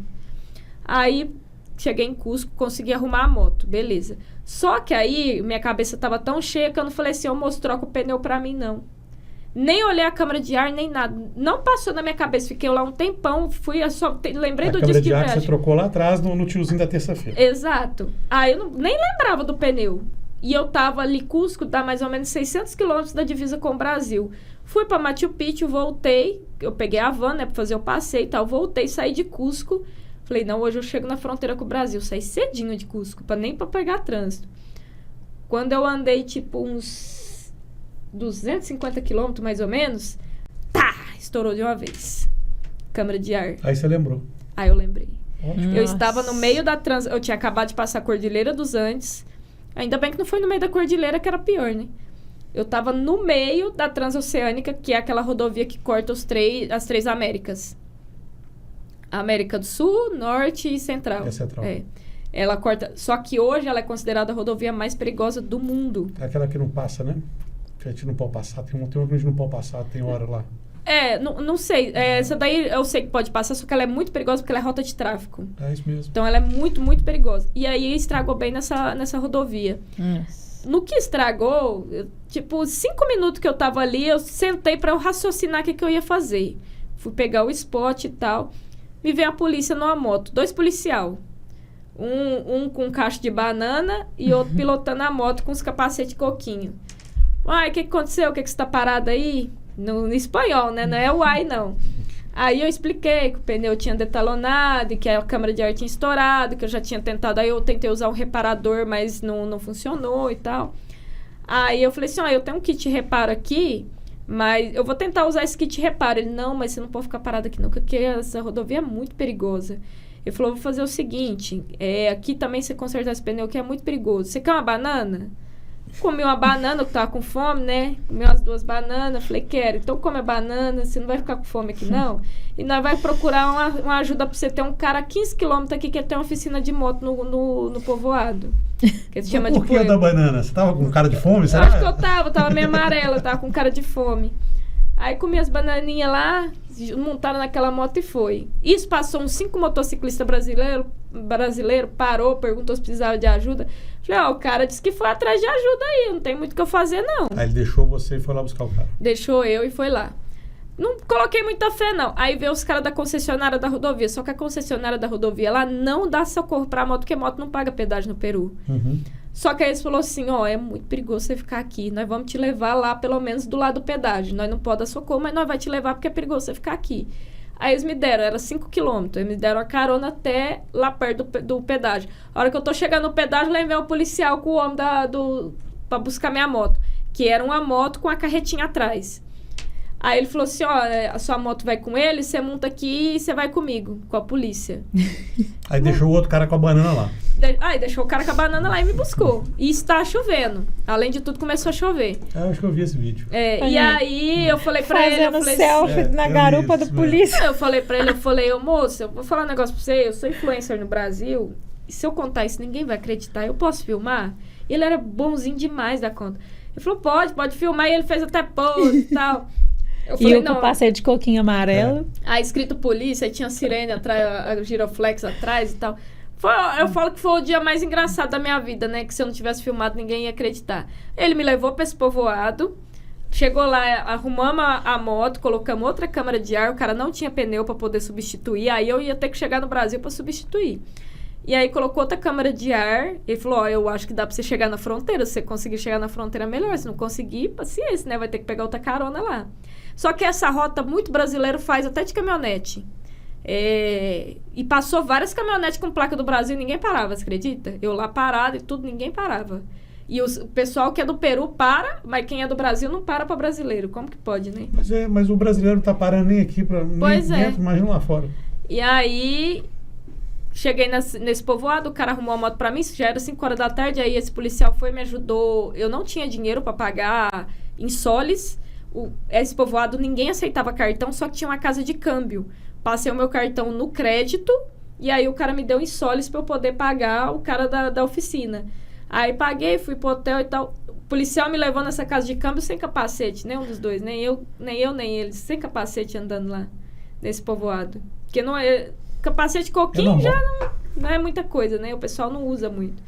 Aí... cheguei em Cusco, consegui arrumar a moto, beleza. Só que aí, minha cabeça tava tão cheia que eu não falei assim, moço, troca o pneu pra mim, não. Nem olhei a câmara de ar, nem nada. Não passou na minha cabeça. Fiquei lá um tempão, lembrei do disco de câmera de ar que embreagem. você trocou lá atrás no tiozinho da terça-feira. Exato. Aí eu nem lembrava do pneu. E eu tava ali, Cusco, dá mais ou menos 600 quilômetros da divisa com o Brasil. Fui pra Machu Picchu, voltei. Eu peguei a van, né, pra fazer o passeio e tal. Voltei, saí de Cusco. Falei, não, hoje eu chego na fronteira com o Brasil. Saí cedinho de Cusco, nem pra pegar trânsito. Quando eu andei, tipo, uns 250 quilômetros, mais ou menos, estourou de uma vez. Câmara de ar. Aí você lembrou. Aí eu lembrei. Ótimo. Eu estava no meio da eu tinha acabado de passar a Cordilheira dos Andes. Ainda bem que não foi no meio da Cordilheira, que era pior, né? Eu estava no meio da Transoceânica, que é aquela rodovia que corta as 3 Américas. A América do Sul, Norte e Central. É Central. É. Ela corta... Só que hoje ela é considerada a rodovia mais perigosa do mundo. É aquela que não passa, né? Que a gente não pode passar. Tem uma que a gente não pode passar, tem hora lá. Não sei. Essa daí eu sei que pode passar, só que ela é muito perigosa porque ela é rota de tráfico. É isso mesmo. Então ela é muito, muito perigosa. E aí estragou bem nessa rodovia. No que estragou, tipo, 5 minutos que eu tava ali, eu sentei pra eu raciocinar o que eu ia fazer. Fui pegar o spot e tal. Me veio a polícia numa moto. 2 policial. Um com caixa de banana e outro pilotando a moto com os capacetes de coquinho. Uai, o que aconteceu? O que você tá parado aí? No espanhol, né? Não é uai, não. Aí eu expliquei que o pneu tinha detalonado, que a câmara de ar tinha estourado, que eu já tinha tentado. Aí eu tentei usar um reparador, mas não funcionou e tal. Aí eu falei assim, eu tenho um kit de reparo aqui, mas eu vou tentar usar esse kit de reparo. Ele, não, mas você não pode ficar parado aqui não, porque essa rodovia é muito perigosa. Ele falou, vou fazer o seguinte, aqui também você consertar esse pneu que é muito perigoso. Você quer uma banana? Comi uma banana, eu tava com fome, né? Comi umas 2 bananas, falei, quero. Então come a banana, você não vai ficar com fome aqui, não. E nós vai procurar uma ajuda pra você ter um cara a 15 quilômetros aqui que tem uma oficina de moto no povoado. Que se chama de Por que da banana? Você tava com cara de fome, será? Acho que eu tava meio amarela, tava com cara de fome. Aí comi as bananinhas lá, montaram naquela moto e foi. Isso passou uns 5 motociclistas brasileiro, parou, perguntou se precisava de ajuda. Falei, o cara disse que foi atrás de ajuda aí, não tem muito o que eu fazer, não. Aí ele deixou você e foi lá buscar o cara. Deixou eu e foi lá. Não coloquei muita fé, não. Aí veio os caras da concessionária da rodovia. Só que a concessionária da rodovia, ela não dá socorro pra moto, porque moto não paga pedágio no Peru. Uhum. Só que aí eles falaram assim, é muito perigoso você ficar aqui. Nós vamos te levar lá, pelo menos, do lado do pedágio. Nós não podemos dar socorro, mas nós vamos te levar porque é perigoso você ficar aqui. Aí eles me deram, era 5 quilômetros. Eles me deram a carona até lá perto do pedágio. A hora que eu tô chegando no pedágio, lá vem o policial com o homem pra buscar minha moto. Que era uma moto com a carretinha atrás. Aí ele falou assim, a sua moto vai com ele, você monta aqui e você vai comigo, com a polícia. Aí deixou o outro cara com a banana lá. Aí deixou o cara com a banana lá e me buscou. E está chovendo. Além de tudo, começou a chover. Eu acho que eu vi esse vídeo. E aí eu falei pra ele... Fazendo selfie na garupa do polícia. Eu falei pra ele, moço, eu vou falar um negócio pra você, eu sou influencer no Brasil, e se eu contar isso, ninguém vai acreditar, eu posso filmar? E ele era bonzinho demais da conta. Ele falou, pode filmar, e ele fez até pose e tal. Eu falei, não. Passei de coquinho amarelo. Aí escrito polícia, aí tinha sirene atrás, a giroflex atrás e tal. Eu falo que foi o dia mais engraçado da minha vida, né? Que se eu não tivesse filmado, ninguém ia acreditar. Ele me levou pra esse povoado. Chegou lá, arrumamos a moto, colocamos outra câmara de ar. O cara não tinha pneu pra poder substituir. Aí eu ia ter que chegar no Brasil pra substituir. E aí colocou outra câmara de ar. Ele falou, eu acho que dá pra você chegar na fronteira. Se você conseguir chegar na fronteira, melhor. Se não conseguir, paciência, né? Vai ter que pegar outra carona lá. Só que essa rota muito brasileiro faz até de caminhonete. E passou várias caminhonetes com placa do Brasil e ninguém parava, você acredita? Eu lá parado e tudo, ninguém parava. E o pessoal que é do Peru para, mas quem é do Brasil não para pra brasileiro. Como que pode, né? Mas o brasileiro não tá parando nem aqui, nem dentro, imagina lá fora. E aí, cheguei nesse povoado, o cara arrumou a moto pra mim, já era 5 horas da tarde, aí esse policial foi e me ajudou. Eu não tinha dinheiro pra pagar em soles. Esse povoado, ninguém aceitava cartão, só que tinha uma casa de câmbio. Passei o meu cartão no crédito e aí o cara me deu em soles pra eu poder pagar o cara da oficina. Aí paguei, fui pro hotel e tal. O policial me levou nessa casa de câmbio sem capacete, nenhum dos dois, nem eu, nem ele, sem capacete andando lá, nesse povoado. Porque não é... Capacete coquinho já não é muita coisa, né? O pessoal não usa muito.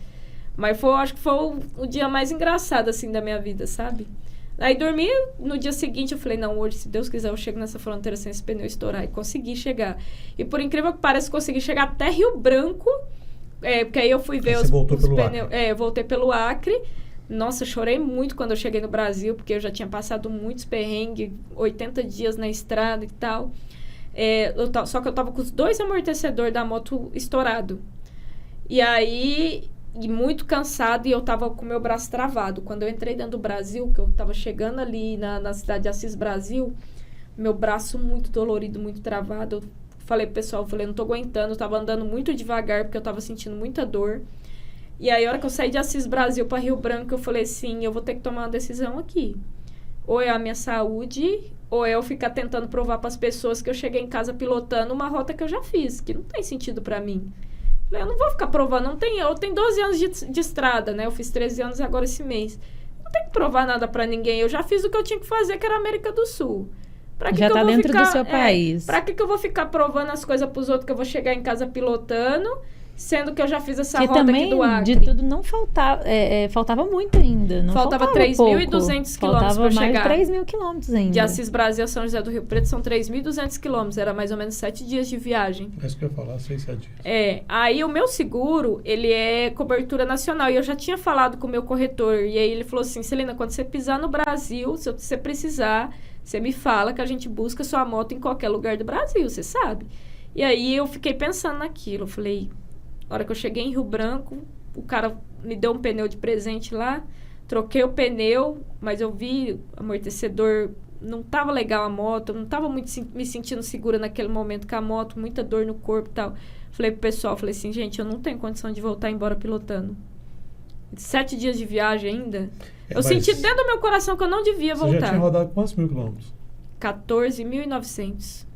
Mas acho que foi o dia mais engraçado, assim, da minha vida, sabe? Aí dormi, no dia seguinte eu falei, não, hoje, se Deus quiser, eu chego nessa fronteira sem esse pneu estourar. E consegui chegar. E por incrível que pareça, consegui chegar até Rio Branco, porque aí eu fui ver os pneus. Eu voltei pelo Acre. Nossa, chorei muito quando eu cheguei no Brasil, porque eu já tinha passado muitos perrengues, 80 dias na estrada e tal. Só que eu tava com os 2 amortecedores da moto estourado. E aí, muito cansado, e eu tava com o meu braço travado. Quando eu entrei dentro do Brasil, que eu tava chegando ali na cidade de Assis, Brasil, meu braço muito dolorido, muito travado. Eu falei pro pessoal, não tô aguentando, eu tava andando muito devagar, porque eu tava sentindo muita dor. E aí, a hora que eu saí de Assis, Brasil, para Rio Branco, eu falei assim, eu vou ter que tomar uma decisão aqui. Ou é a minha saúde, ou é eu ficar tentando provar para as pessoas que eu cheguei em casa pilotando uma rota que eu já fiz, que não tem sentido para mim. Eu não vou ficar provando, eu tenho 12 anos de estrada, né? Eu fiz 13 anos agora esse mês. Não tenho que provar nada para ninguém. Eu já fiz o que eu tinha que fazer, que era América do Sul. Já tá dentro do seu país. Pra que eu vou ficar provando as coisas pros outros, que eu vou chegar em casa pilotando, sendo que eu já fiz essa rota aqui do Acre? De tudo não faltava, faltava muito ainda. Não faltava 3.200 quilômetros para chegar. Faltava mais de 3.000 quilômetros ainda. De Assis, Brasil a São José do Rio Preto são 3.200 quilômetros. Era mais ou menos 7 dias de viagem. É isso que eu ia falar, 6, 7 dias. Aí o meu seguro, ele é cobertura nacional. E eu já tinha falado com o meu corretor. E aí ele falou assim, Celina, quando você pisar no Brasil, se você precisar, você me fala que a gente busca sua moto em qualquer lugar do Brasil, você sabe? E aí eu fiquei pensando naquilo. Eu falei... Na hora que eu cheguei em Rio Branco, o cara me deu um pneu de presente lá, troquei o pneu, mas eu vi o amortecedor, não tava legal a moto, não tava muito me sentindo segura naquele momento com a moto, muita dor no corpo e tal. Falei pro pessoal, assim, gente, eu não tenho condição de voltar embora pilotando. 7 dias de viagem ainda. Eu senti dentro do meu coração que eu não devia voltar. Você já tinha rodado quantos mil quilômetros? 14.900.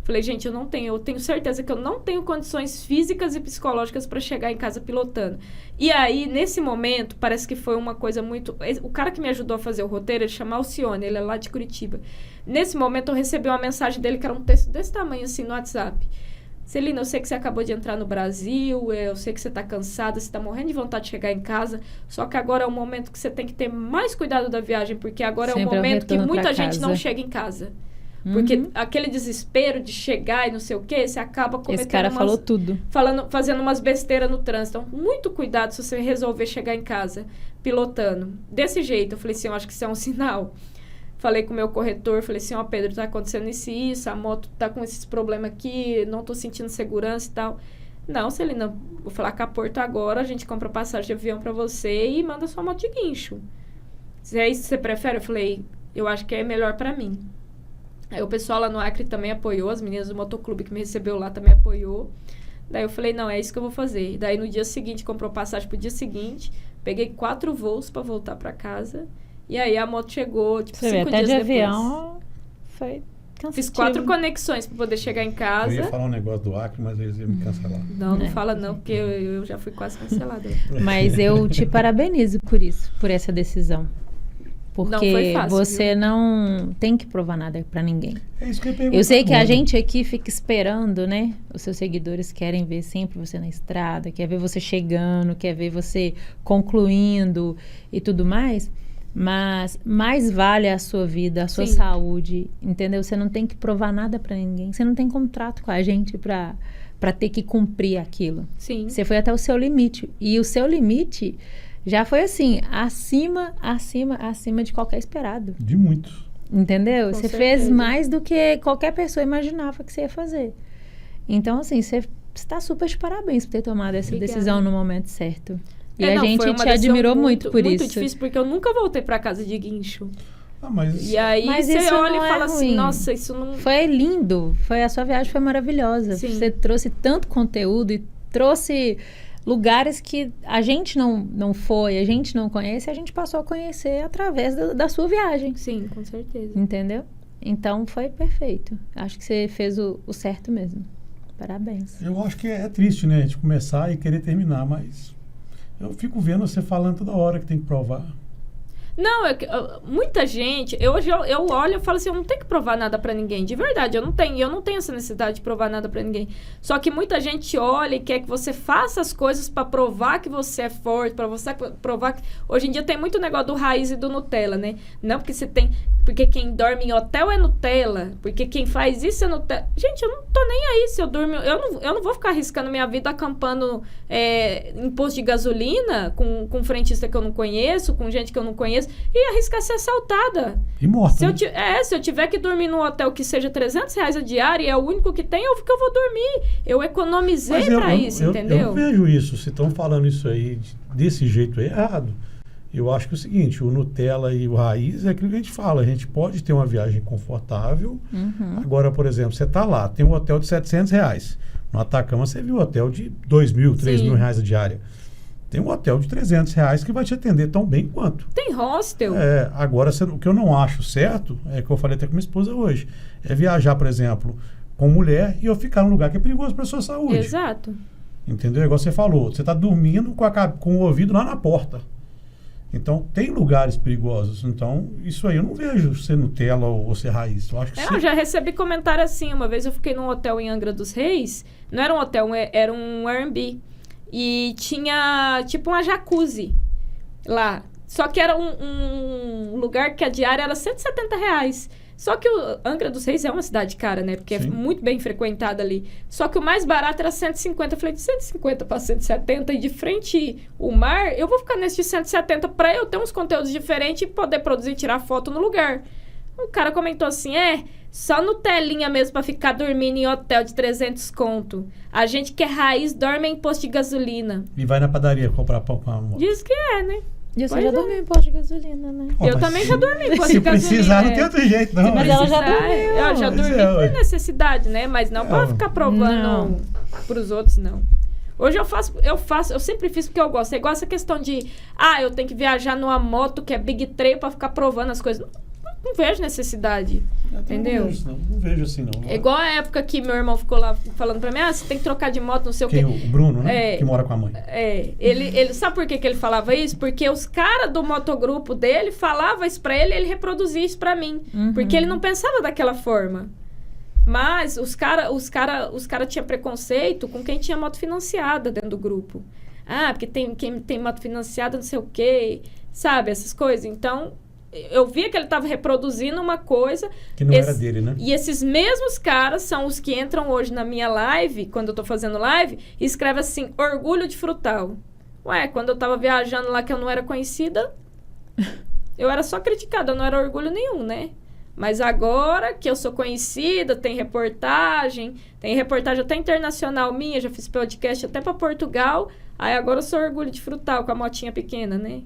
Falei, gente, eu tenho certeza que eu não tenho condições físicas e psicológicas para chegar em casa pilotando. E aí, nesse momento, parece que foi uma coisa muito... O cara que me ajudou a fazer o roteiro, ele chama Alcione, ele é lá de Curitiba. Nesse momento, eu recebi uma mensagem dele, que era um texto desse tamanho, assim, no WhatsApp. Celina, eu sei que você acabou de entrar no Brasil, eu sei que você está cansada, você está morrendo de vontade de chegar em casa, só que agora é o momento que você tem que ter mais cuidado da viagem, porque agora é o momento que muita gente não chega em casa. Porque aquele desespero de chegar e não sei o quê, você acaba cometendo Esse cara falou tudo. Fazendo umas besteiras no trânsito. Então, muito cuidado se você resolver chegar em casa pilotando. Desse jeito, eu falei assim, eu acho que isso é um sinal. Falei com o meu corretor, falei assim, Pedro, tá acontecendo isso, a moto tá com esses problemas aqui, não tô sentindo segurança e tal. Não, Celina, vou falar com a Porto agora, a gente compra passagem de avião pra você e manda sua moto de guincho. Se é isso que você prefere, eu falei, eu acho que é melhor pra mim. Aí o pessoal lá no Acre também apoiou, as meninas do motoclube que me recebeu lá também apoiou. Daí eu falei, não, é isso que eu vou fazer. E daí no dia seguinte, comprou passagem pro dia seguinte, peguei 4 voos pra voltar pra casa. E aí a moto chegou, tipo, 5 dias depois. Até de avião foi cansativo. Fiz 4 conexões pra poder chegar em casa. Eu ia falar um negócio do Acre, mas eles iam me cancelar. Não fala não, porque eu já fui quase cancelada. Mas eu te parabenizo por isso, por essa decisão. Porque não foi fácil, você não tem que provar nada pra ninguém. É isso que eu pergunto. Eu sei que a gente aqui fica esperando, né? Os seus seguidores querem ver sempre você na estrada, quer ver você chegando, quer ver você concluindo e tudo mais. Mas mais vale a sua vida, a sua saúde, entendeu? Você não tem que provar nada pra ninguém. Você não tem contrato com a gente pra ter que cumprir aquilo. Sim. Você foi até o seu limite. E o seu limite... já foi assim, acima de qualquer esperado. De muitos. Entendeu? Com você certeza. fez mais do que qualquer pessoa imaginava que você ia fazer. Então, assim, você está super de parabéns por ter tomado essa decisão no momento certo. E a gente te admirou muito por isso. Muito difícil, porque eu nunca voltei para casa de guincho. Mas aí você olha e fala assim, nossa, isso não... Foi lindo. A sua viagem foi maravilhosa. Sim. Você trouxe tanto conteúdo e trouxe... lugares que a gente não foi, a gente não conhece, a gente passou a conhecer através da sua viagem. Sim, com certeza. Entendeu? Então, foi perfeito. Acho que você fez o certo mesmo. Parabéns. Eu acho que é triste, né? A gente começar e querer terminar, mas eu fico vendo você falando toda hora que tem que provar. Não, muita gente... Hoje eu olho e falo assim, eu não tenho que provar nada pra ninguém. De verdade, eu não tenho essa necessidade de provar nada pra ninguém. Só que muita gente olha e quer que você faça as coisas pra provar que você é forte, pra você provar que... Hoje em dia tem muito negócio do raiz e do Nutella, né? Não porque você tem... Porque quem dorme em hotel é Nutella. Porque quem faz isso é Nutella. Gente, eu não tô nem aí se eu durmo... Eu não vou ficar arriscando minha vida acampando em posto de gasolina com frentista que eu não conheço, com gente que eu não conheço, e arriscar ser assaltada. E morta. Se eu tiver que dormir num hotel que seja R$300 a diária e é o único que tem, eu vou dormir. Eu economizei pra isso, entendeu? Eu não vejo isso. Se estão falando isso aí desse jeito errado, eu acho que é o seguinte, o Nutella e o raiz é aquilo que a gente fala. A gente pode ter uma viagem confortável. Agora, por exemplo, você está lá, tem um hotel de R$700. No Atacama, você viu um hotel de R$2.000, R$3.000 a diária. Tem um hotel de R$300 que vai te atender tão bem quanto. Tem hostel. Agora, o que eu não acho certo, é que eu falei até com minha esposa hoje, é viajar, por exemplo, com mulher e eu ficar num lugar que é perigoso para a sua saúde. Exato. Entendeu? Igual você falou, você está dormindo com o ouvido lá na porta. Então, tem lugares perigosos. Então, isso aí eu não vejo ser Nutella ou ser raiz. Eu acho que eu já recebi comentário assim. Uma vez eu fiquei num hotel em Angra dos Reis. Não era um hotel, era um Airbnb. E tinha, tipo, uma jacuzzi lá. Só que era um lugar que a diária era R$170. Só que o Angra dos Reis é uma cidade cara, né? Porque Sim. é muito bem frequentada ali. Só que o mais barato era 150. Eu falei, de 150 para 170 e de frente o mar, eu vou ficar nesse de 170 para eu ter uns conteúdos diferentes e poder produzir e tirar foto no lugar. O cara comentou assim, só Nutelinha mesmo para ficar dormindo em hotel de 300 conto. A gente que é raiz dorme em posto de gasolina. E vai na padaria comprar pão com a moto. Diz que é, né? E você já dormiu em posto de gasolina, né? Eu também já dormi em posto de gasolina. Se precisar, não tem outro jeito, não. Mas ela já dormiu. Eu já dormi por necessidade, né? Mas não para ficar provando pros outros, não. Hoje eu sempre fiz porque eu gosto. É igual essa questão de, eu tenho que viajar numa moto que é Big Trail para ficar provando as coisas. Não vejo necessidade, entendeu? Não vejo assim, não. É igual a época que meu irmão ficou lá falando pra mim, você tem que trocar de moto, não sei o quê. O Bruno, né? Que mora com a mãe. Ele sabe por que ele falava isso? Porque os caras do motogrupo dele falavam isso pra ele e ele reproduzia isso pra mim. Porque ele não pensava daquela forma. Mas os cara tinham preconceito com quem tinha moto financiada dentro do grupo. Porque quem tem moto financiada, não sei o quê. Sabe, essas coisas. Então... eu via que ele estava reproduzindo uma coisa... que não era dele, né? E esses mesmos caras são os que entram hoje na minha live, quando eu tô fazendo live, e escrevem assim, orgulho de frutal. Quando eu tava viajando lá que eu não era conhecida, eu era só criticada, eu não era orgulho nenhum, né? Mas agora que eu sou conhecida, tem reportagem até internacional minha, já fiz podcast até para Portugal, aí agora eu sou orgulho de frutal, com a motinha pequena, né?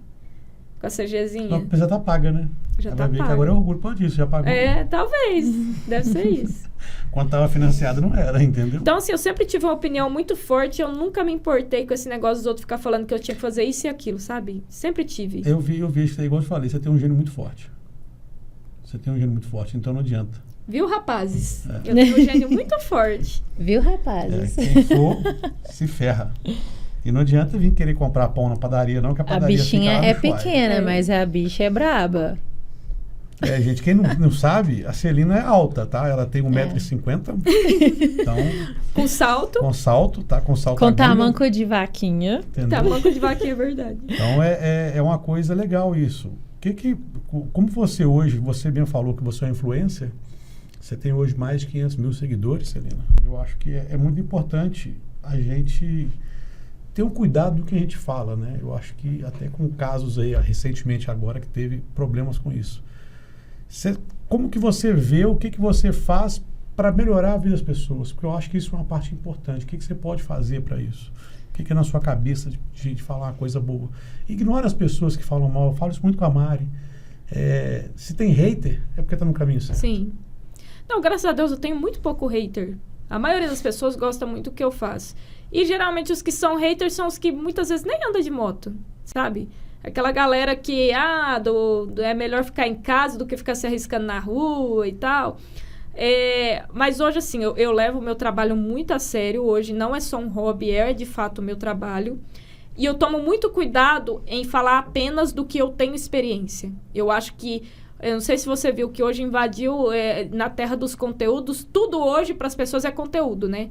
Com a CGzinha. A já tá paga, né? Já tá paga. Que agora é orgulho por disso, já pagou. Talvez. Deve ser isso. Quando tava financiado não era, entendeu? Então, assim, eu sempre tive uma opinião muito forte, eu nunca me importei com esse negócio dos outros ficar falando que eu tinha que fazer isso e aquilo, sabe? Sempre tive. Eu vi isso aí, igual eu falei, você tem um gênio muito forte. Então não adianta. Viu, rapazes? Eu tenho um gênio muito forte. Viu, rapazes? Quem for, se ferra. E não adianta vir querer comprar pão na padaria, não, que a padaria bichinha é pequena, mas a bicha é braba. Gente, quem não sabe, a Celina é alta, tá? Ela tem 1,50 m. Então... Com salto. Com salto, tá? Com salto com tamanco de vaquinha. Entendeu? Tamanco de vaquinha, é verdade. Então, é uma coisa legal isso. Como você hoje, você bem falou que você é influencer, você tem hoje mais de 500 mil seguidores, Celina. Eu acho que é muito importante a gente... ter um cuidado do que a gente fala, né? Eu acho que até com casos aí, recentemente agora, que teve problemas com isso. Como que você vê, o que você faz para melhorar a vida das pessoas? Porque eu acho que isso é uma parte importante. O que você pode fazer para isso? O que é na sua cabeça de gente falar uma coisa boa? Ignora as pessoas que falam mal. Eu falo isso muito com a Mari. Se tem hater, é porque tá no caminho certo. Sim. Não, graças a Deus eu tenho muito pouco hater. A maioria das pessoas gosta muito do que eu faço. E geralmente os que são haters são os que muitas vezes nem andam de moto, sabe? Aquela galera que, é melhor ficar em casa do que ficar se arriscando na rua e tal. Mas hoje, assim, eu levo o meu trabalho muito a sério. Hoje não é só um hobby, é de fato o meu trabalho. E eu tomo muito cuidado em falar apenas do que eu tenho experiência. Eu acho que, eu não sei se você viu que hoje invadiu na terra dos conteúdos, tudo hoje para as pessoas é conteúdo, né?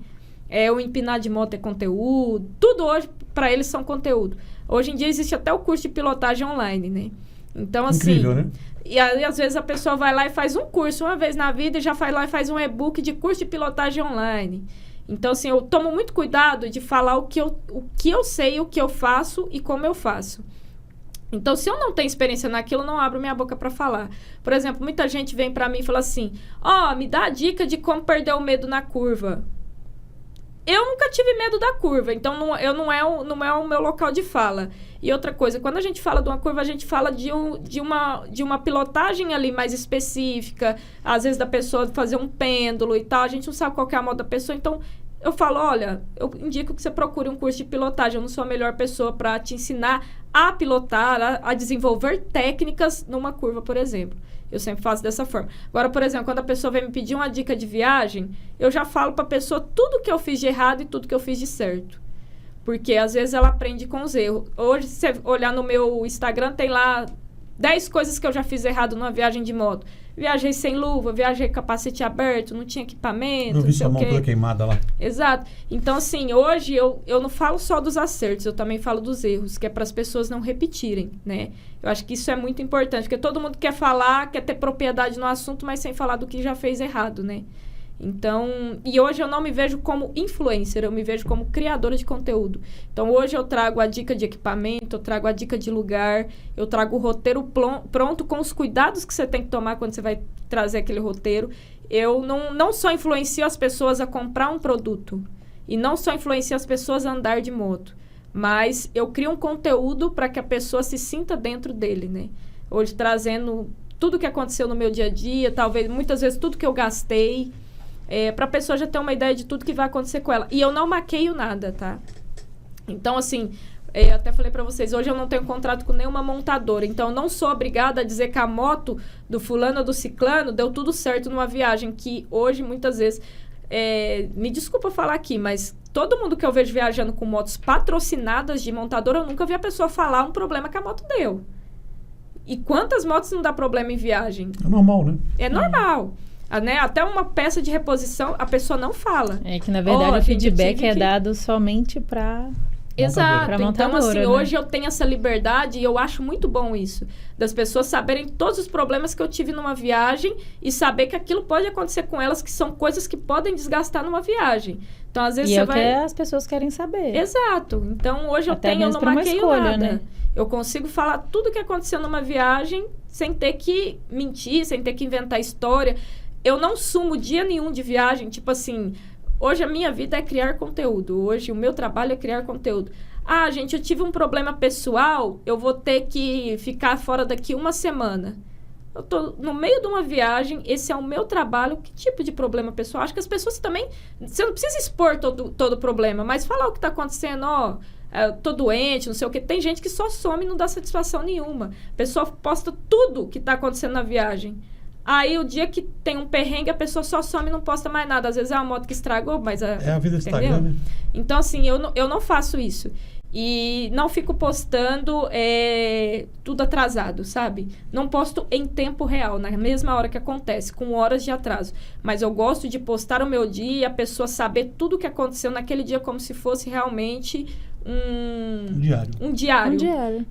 O empinar de moto é conteúdo, tudo hoje para eles são conteúdo. Hoje em dia existe até o curso de pilotagem online, né? Então, assim... Incrível, né? E aí, às vezes, a pessoa vai lá e faz um curso uma vez na vida e já vai lá e faz um e-book de curso de pilotagem online. Então, assim, eu tomo muito cuidado de falar o que eu sei, o que eu faço e como eu faço. Então, se eu não tenho experiência naquilo, eu não abro minha boca para falar. Por exemplo, muita gente vem para mim e fala assim, me dá a dica de como perder o medo na curva. Eu nunca tive medo da curva, então não é o meu local de fala. E outra coisa, quando a gente fala de uma curva, a gente fala de uma pilotagem ali mais específica, às vezes da pessoa fazer um pêndulo e tal, a gente não sabe qual que é a moto da pessoa, então eu falo, olha, eu indico que você procure um curso de pilotagem, eu não sou a melhor pessoa para te ensinar a pilotar, a desenvolver técnicas numa curva, por exemplo. Eu sempre faço dessa forma. Agora, por exemplo, quando a pessoa vem me pedir uma dica de viagem, eu já falo para a pessoa tudo que eu fiz de errado e tudo que eu fiz de certo. Porque, às vezes, ela aprende com os erros. Hoje, se você olhar no meu Instagram, tem lá 10 coisas que eu já fiz errado numa viagem de moto. Viajei sem luva, viajei com capacete aberto, não tinha equipamento, Eu vi sua mão toda queimada lá. Exato. Então, assim, hoje eu não falo só dos acertos, eu também falo dos erros, que é para as pessoas não repetirem, né? Eu acho que isso é muito importante, porque todo mundo quer falar, quer ter propriedade no assunto, mas sem falar do que já fez errado, né? Então, e hoje eu não me vejo como influencer, eu me vejo como criadora de conteúdo. Então, hoje eu trago a dica de equipamento, eu trago a dica de lugar, eu trago o roteiro pronto com os cuidados que você tem que tomar quando você vai trazer aquele roteiro. Eu não só influencio as pessoas a comprar um produto, e não só influencio as pessoas a andar de moto, mas eu crio um conteúdo para que a pessoa se sinta dentro dele, né? Hoje trazendo tudo que aconteceu no meu dia a dia, talvez, muitas vezes, tudo que eu gastei, para a pessoa já ter uma ideia de tudo que vai acontecer com ela. E eu não maqueio nada, tá? Então, assim, até falei para vocês, hoje eu não tenho contrato com nenhuma montadora, então eu não sou obrigada a dizer que a moto do fulano ou do ciclano deu tudo certo numa viagem, que hoje, muitas vezes, me desculpa falar aqui, mas todo mundo que eu vejo viajando com motos patrocinadas de montadora, eu nunca vi a pessoa falar um problema que a moto deu. E quantas motos não dá problema em viagem? É normal, né? É normal. Né? Até uma peça de reposição, a pessoa não fala. É que, na verdade, o feedback é dado somente para... Exato. Então, assim, né? hoje eu tenho essa liberdade e eu acho muito bom isso. Das pessoas saberem todos os problemas que eu tive numa viagem e saber que aquilo pode acontecer com elas, que são coisas que podem desgastar numa viagem. Então, às vezes, você vai... que as pessoas querem saber. Exato. Então, hoje até eu não maqueio escolha, nada. Né? Eu consigo falar tudo o que aconteceu numa viagem sem ter que mentir, sem ter que inventar história. Eu não sumo dia nenhum de viagem, tipo assim, hoje a minha vida é criar conteúdo, hoje o meu trabalho é criar conteúdo. Ah, gente, eu tive um problema pessoal, eu vou ter que ficar fora daqui uma semana. Eu tô no meio de uma viagem, esse é o meu trabalho, que tipo de problema pessoal? Acho que as pessoas também, você não precisa expor todo o problema, mas falar o que está acontecendo, tô doente, não sei o quê. Tem gente que só some e não dá satisfação nenhuma. A pessoa posta tudo que está acontecendo na viagem. Aí, o dia que tem um perrengue, a pessoa só some e não posta mais nada. Às vezes é uma moto que estragou, mas... É a vida Instagram, né? Então, assim, eu não faço isso. E não fico postando tudo atrasado, sabe? Não posto em tempo real, na mesma hora que acontece, com horas de atraso. Mas eu gosto de postar o meu dia e a pessoa saber tudo o que aconteceu naquele dia como se fosse realmente um diário.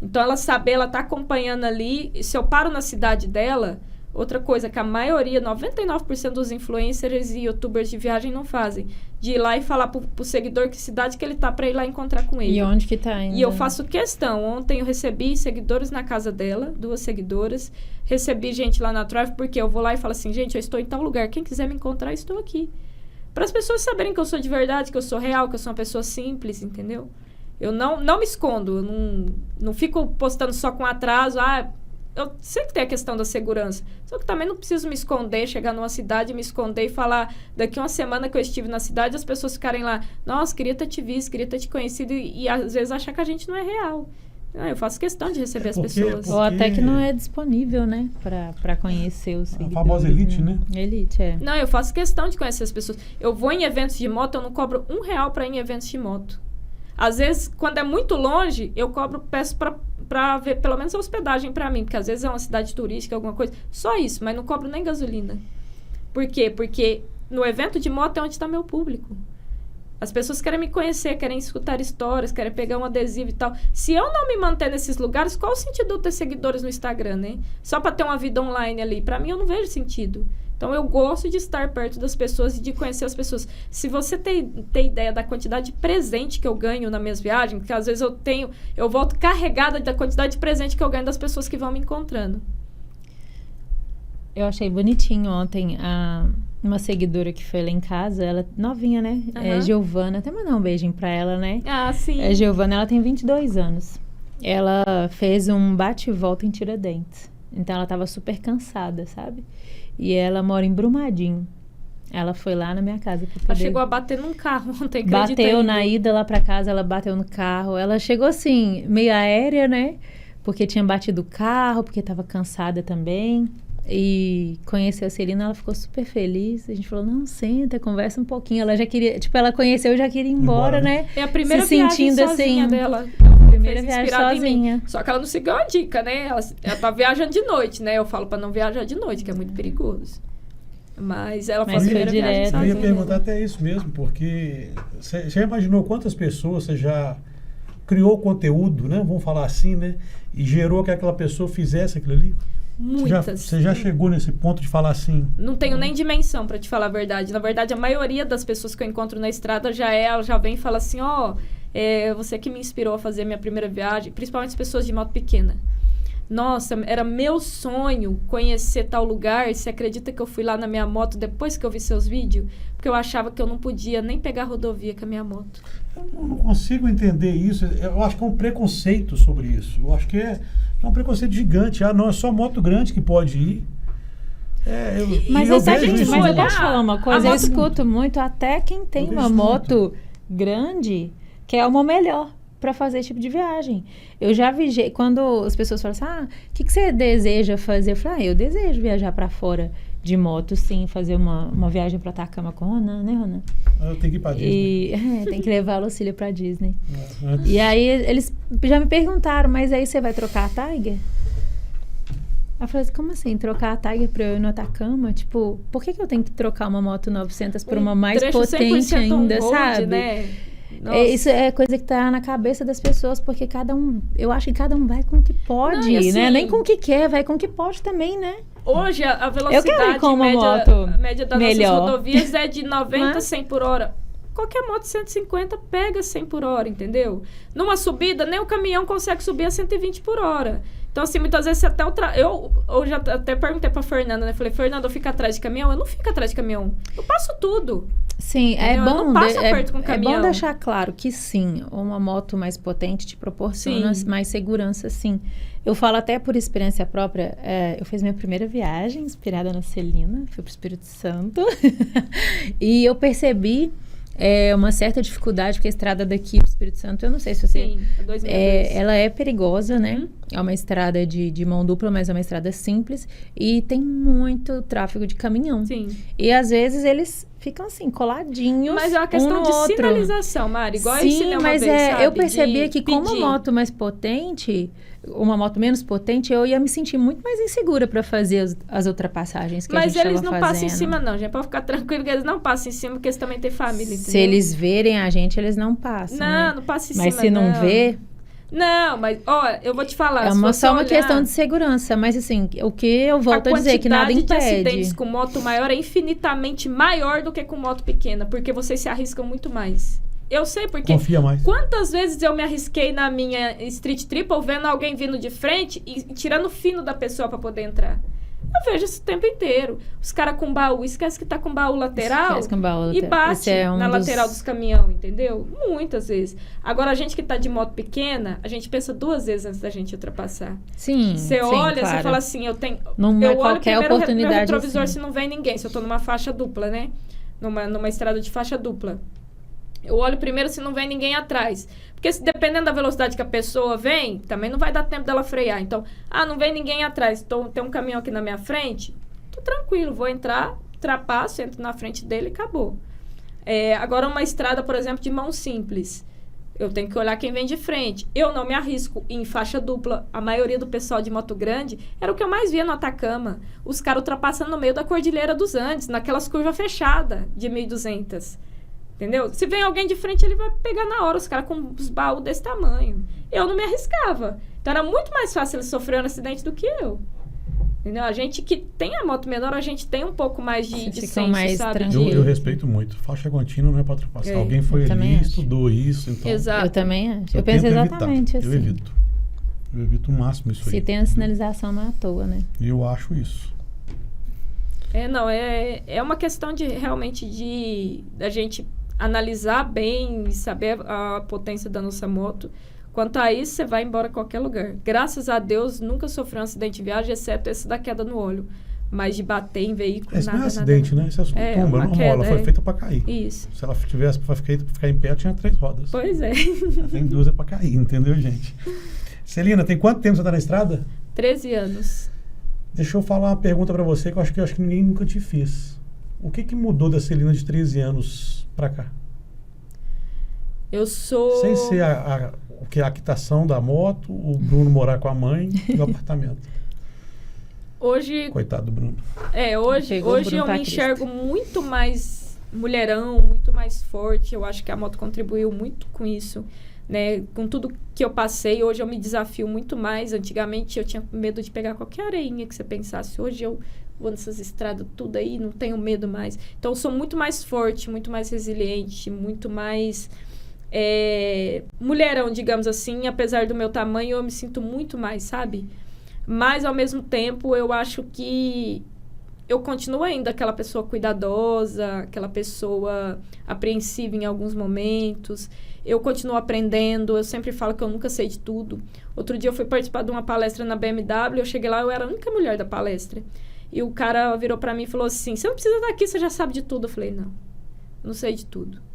Então, ela saber, ela tá acompanhando ali. Se eu paro na cidade dela... Outra coisa que a maioria, 99% dos influencers e youtubers de viagem não fazem. De ir lá e falar pro seguidor que cidade que ele tá para ir lá encontrar com ele. E onde que tá ainda? E eu faço questão. Ontem eu recebi seguidores na casa dela, 2 seguidoras. Recebi gente lá na Drive, porque eu vou lá e falo assim, gente, eu estou em tal lugar. Quem quiser me encontrar, eu estou aqui. Para as pessoas saberem que eu sou de verdade, que eu sou real, que eu sou uma pessoa simples, entendeu? Eu não me escondo. Eu não fico postando só com atraso. Eu sei que tem a questão da segurança, só que também não preciso me esconder, chegar numa cidade, me esconder e falar daqui uma semana que eu estive na cidade, as pessoas ficarem lá, nossa, queria ter te visto, queria ter te conhecido, e às vezes achar que a gente não é real. Eu faço questão de receber as pessoas. Ou até que não é disponível, né, para conhecer os seguidores. A famosa elite, né? Elite, Não, eu faço questão de conhecer as pessoas. Eu vou em eventos de moto, eu não cobro R$1 para ir em eventos de moto. Às vezes, quando é muito longe, eu peço para ver pelo menos a hospedagem para mim, porque às vezes é uma cidade turística, alguma coisa. Só isso, mas não cobro nem gasolina. Por quê? Porque no evento de moto é onde está meu público. As pessoas querem me conhecer, querem escutar histórias, querem pegar um adesivo e tal. Se eu não me manter nesses lugares, qual o sentido de eu ter seguidores no Instagram, né? Só para ter uma vida online ali. Para mim, eu não vejo sentido. Então, eu gosto de estar perto das pessoas e de conhecer as pessoas. Se você tem ideia da quantidade de presente que eu ganho nas minhas viagens, porque às vezes eu volto carregada da quantidade de presente que eu ganho das pessoas que vão me encontrando. Eu achei bonitinho ontem uma seguidora que foi lá em casa, ela novinha, né? É Giovana, até mandar um beijinho pra ela, né? Ah, sim. Giovana, ela tem 22 anos. Ela fez um bate e volta em Tiradentes. Então, ela tava super cansada, sabe? E ela mora em Brumadinho. Ela foi lá na minha casa pra poder... Ela chegou a bater num carro ontem, Bateu na ida lá pra casa, ela bateu no carro. Ela chegou assim, meio aérea, né? Porque tinha batido o carro, porque tava cansada também. E conheceu a Celina, ela ficou super feliz. A gente falou, não, senta, conversa um pouquinho. Ela já queria, tipo, ela conheceu e já queria ir embora, né? É a primeira se viagem sentindo sozinha assim, dela. Primeira viagem sozinha. Só que ela não seguiu a dica, né? Ela tá viajando de noite, né? Eu falo pra não viajar de noite, que é muito perigoso. Mas ela faz a primeira viagem direto. sozinha. Eu ia perguntar até isso mesmo, porque você já imaginou quantas pessoas você já criou conteúdo, né? Vamos falar assim, né? E gerou que aquela pessoa fizesse aquilo ali? Muitas. Você já chegou nesse ponto de falar assim? Não tenho nem dimensão, pra te falar a verdade. Na verdade, a maioria das pessoas que eu encontro na estrada ela já vem e fala assim, você que me inspirou a fazer minha primeira viagem, principalmente as pessoas de moto pequena. Nossa, era meu sonho conhecer tal lugar. Você acredita que eu fui lá na minha moto depois que eu vi seus vídeos? Porque eu achava que eu não podia nem pegar a rodovia com a minha moto. Eu não consigo entender isso. Eu acho que é um preconceito sobre isso. Eu acho que é um preconceito gigante. Não, é só moto grande que pode ir. Mas eu posso falar uma coisa? Eu escuto muito até quem tem uma moto grande quer uma melhor para fazer esse tipo de viagem. Eu já vi, quando as pessoas falam assim, o que você deseja fazer? Eu falo, eu desejo viajar para fora de moto, sim, fazer uma viagem para Atacama com o Ronan, né, Ronan? Eu tenho que ir para Disney. Tem que levar a Lucília para Disney. E aí eles já me perguntaram, mas aí você vai trocar a Tiger? Eu falei assim, como assim, trocar a Tiger para eu ir no Atacama? Tipo, por que eu tenho que trocar uma moto 900 por uma mais potente ainda, sabe? Né? Isso é coisa que tá na cabeça das pessoas, porque eu acho que cada um vai com o que pode, assim, né? Nem com o que quer, vai com o que pode também, né? Hoje a velocidade média das nossas rodovias é de 90 a 100 por hora. Qualquer moto 150 pega 100 por hora, entendeu? Numa subida, nem o caminhão consegue subir a 120 por hora. Então, assim, muitas vezes até eu já até perguntei pra Fernanda, né? Falei, Fernanda, eu fico atrás de caminhão? Eu não fico atrás de caminhão. Eu passo tudo. Sim, entendeu? Eu não passo perto com caminhão. É bom deixar claro que sim, uma moto mais potente te proporciona mais segurança, sim. Eu falo até por experiência própria, eu fiz minha primeira viagem inspirada na Celina, fui pro Espírito Santo, e eu percebi uma certa dificuldade, porque a estrada daqui pro Espírito Santo, eu não sei se você... Sim, 2002. Ela é perigosa, né? É uma estrada de mão dupla, mas é uma estrada simples, e tem muito tráfego de caminhão. Sim. E às vezes eles ficam assim, coladinhos. Mas é uma questão de sinalização, Mari, igual eu ensinei uma vez, sabe? Eu percebi que com uma moto mais potente, uma moto menos potente, eu ia me sentir muito mais insegura para fazer as ultrapassagens que a gente estava fazendo. Mas eles não passam em cima não, gente, pode ficar tranquilo que eles não passam em cima, porque eles também têm família, entendeu? Se eles verem a gente, eles não passam, não passam em cima, mas se não vê... Não, mas, eu vou te falar. Só uma questão de segurança, mas assim, o que eu volto a dizer é que nada impede. A quantidade de acidentes com moto maior é infinitamente maior do que com moto pequena, porque vocês se arriscam muito mais. Eu sei porque... Confia mais. Quantas vezes eu me arrisquei na minha Street Triple vendo alguém vindo de frente e tirando o fino da pessoa para poder entrar. Eu vejo isso o tempo inteiro. Os caras com baú, esquece que tá com baú lateral e bate na lateral dos caminhões, entendeu? Muitas vezes. Agora, a gente que tá de moto pequena, a gente pensa 2 vezes antes da gente ultrapassar. Sim, você olha, claro. Você fala assim, eu olho primeiro meu retrovisor assim. Se não vem ninguém, se eu tô numa faixa dupla, né? Numa estrada de faixa dupla. Eu olho primeiro se não vem ninguém atrás. Porque dependendo da velocidade que a pessoa vem, também não vai dar tempo dela frear. Então, não vem ninguém atrás. Tem um caminhão aqui na minha frente. Tô tranquilo, vou entrar, ultrapasso, entro na frente dele e acabou. Agora, uma estrada, por exemplo, de mão simples. Eu tenho que olhar quem vem de frente. Eu não me arrisco em faixa dupla. A maioria do pessoal de moto grande era o que eu mais via no Atacama. Os caras ultrapassando no meio da Cordilheira dos Andes, naquelas curvas fechadas de 1.200. Entendeu? Se vem alguém de frente, ele vai pegar na hora. Os caras com os baús desse tamanho. Eu não me arriscava. Então era muito mais fácil ele sofrer um acidente do que eu. Entendeu? A gente que tem a moto menor, a gente tem um pouco mais de senso, mais sabe? Eu respeito muito. Faixa contínua não é para ultrapassar. Alguém foi ali, estudou isso. Então Exato. Eu também acho. Eu penso exatamente assim. Eu evito o máximo isso aí. Se tem a sinalização, não é à toa, né? Eu acho isso. É uma questão de realmente da gente analisar bem e saber a potência da nossa moto. Quanto a isso, você vai embora a qualquer lugar. Graças a Deus, nunca sofri um acidente de viagem, exceto esse da queda no óleo. Mas de bater em veículo, nada. Não é acidente, né? Isso é tumba, normal. Ela foi feita para cair. Isso. Se ela tivesse para ficar em pé, tinha 3 rodas. Pois é. Ela tem 2 para cair, entendeu, gente? Celina, tem quanto tempo você está na estrada? 13 anos. Deixa eu falar uma pergunta para você que eu acho que ninguém nunca te fez. O que mudou da Celina de 13 anos para cá? Eu sou... Sem ser a quitação da moto, o Bruno morar com a mãe e o apartamento. Hoje... Coitado do Bruno. Hoje eu me enxergo muito mais mulherão, muito mais forte. Eu acho que a moto contribuiu muito com isso, né? Com tudo que eu passei, hoje eu me desafio muito mais. Antigamente eu tinha medo de pegar qualquer areinha que você pensasse. Hoje eu vou nessas estradas tudo aí, não tenho medo mais. Então eu sou muito mais forte, muito mais resiliente, muito mais... mulherão, digamos assim. Apesar do meu tamanho, eu me sinto muito mais, sabe? Mas, ao mesmo tempo, eu acho que eu continuo ainda aquela pessoa cuidadosa, aquela pessoa apreensiva em alguns momentos. Eu continuo aprendendo, eu sempre falo que eu nunca sei de tudo. Outro dia eu fui participar de uma palestra na BMW, eu cheguei lá, eu era a única mulher da palestra. E o cara virou pra mim e falou assim, você não precisa estar aqui, você já sabe de tudo. Eu falei, não sei de tudo.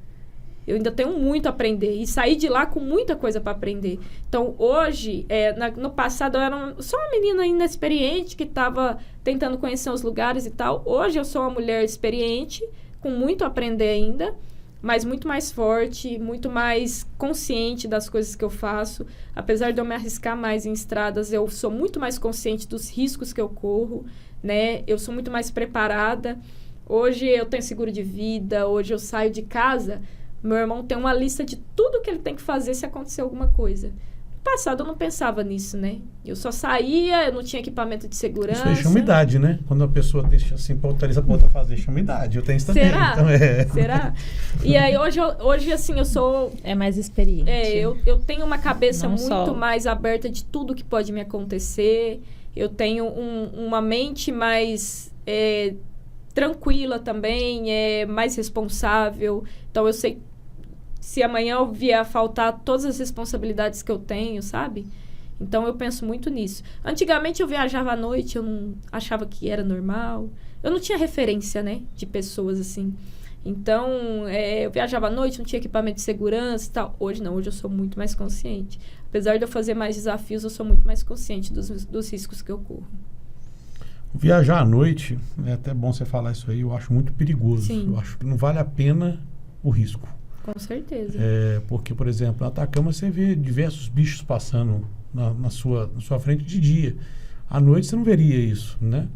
Eu ainda tenho muito a aprender. E saí de lá com muita coisa para aprender. Então, hoje, no passado, eu era só uma menina inexperiente que estava tentando conhecer os lugares e tal. Hoje, eu sou uma mulher experiente, com muito a aprender ainda, mas muito mais forte, muito mais consciente das coisas que eu faço. Apesar de eu me arriscar mais em estradas, eu sou muito mais consciente dos riscos que eu corro, né? Eu sou muito mais preparada. Hoje, eu tenho seguro de vida. Hoje, eu saio de casa... Meu irmão tem uma lista de tudo que ele tem que fazer se acontecer alguma coisa. No passado eu não pensava nisso, né? Eu só saía, eu não tinha equipamento de segurança. Isso aí chama idade, né? Quando a pessoa deixa assim, autoriza pra outra fazer, chama idade. Eu tenho isso também. Será? Então Será? E aí hoje assim, eu sou... É mais experiente. Eu tenho uma cabeça não muito só mais aberta de tudo que pode me acontecer. Eu tenho uma mente mais... tranquila também, mais responsável. Então, eu sei... Se amanhã eu vier a faltar todas as responsabilidades que eu tenho, sabe? Então, eu penso muito nisso. Antigamente, eu viajava à noite, eu não achava que era normal. Eu não tinha referência, né? De pessoas, assim. Então, eu viajava à noite, não tinha equipamento de segurança e tal. Hoje não, hoje eu sou muito mais consciente. Apesar de eu fazer mais desafios, eu sou muito mais consciente dos riscos que eu corro. Viajar à noite, é até bom você falar isso aí, eu acho muito perigoso. Sim. Eu acho que não vale a pena o risco. Com certeza. Porque, por exemplo, na Atacama você vê diversos bichos passando na sua frente de dia. À noite você não veria isso, né?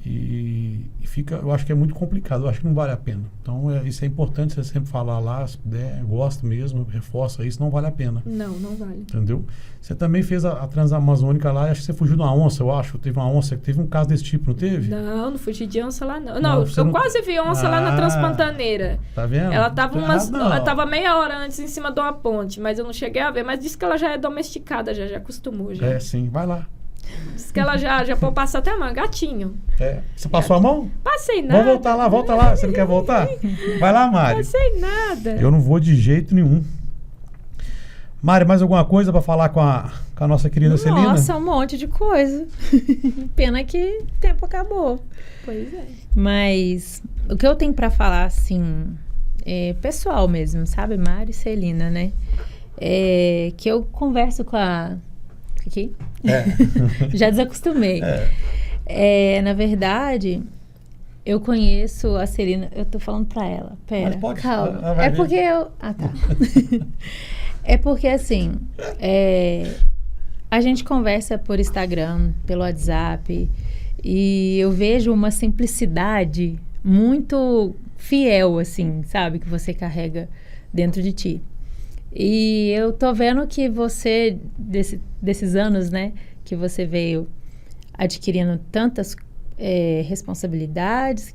E fica, eu acho que é muito complicado, eu acho que não vale a pena. Então, isso é importante você sempre falar lá, se puder, gosto mesmo, reforça isso, não vale a pena. Não vale. Entendeu? Você também fez a Transamazônica lá, acho que você fugiu de uma onça, eu acho. Teve uma onça, teve um caso desse tipo, não teve? Não fugi de onça lá, não. Eu quase vi onça lá na Transpantaneira. Tá vendo? Ela tava meia hora antes em cima de uma ponte, mas eu não cheguei a ver. Mas disse que ela já é domesticada, já acostumou. Já. Sim, vai lá. Diz que ela já pode passar até a mão, gatinho. Você passou a mão? Passei nada. Vamos volta lá. Você não quer voltar? Vai lá, Mari. Passei nada. Eu não vou de jeito nenhum. Mari, mais alguma coisa para falar com a nossa querida Celina? Nossa, um monte de coisa. Pena que o tempo acabou. Pois é. Mas o que eu tenho para falar, assim, pessoal mesmo, sabe? Mari e Celina, né? Que eu converso com a... Aqui? Já desacostumei. Na verdade, eu conheço a Celina. Eu tô falando pra ela. Pera, calma. Porque eu... Ah, tá. É porque, assim, a gente conversa por Instagram, pelo WhatsApp, e eu vejo uma simplicidade muito fiel, assim, sabe? Que você carrega dentro de ti. E eu tô vendo que você, desses anos, né? Que você veio adquirindo tantas responsabilidades,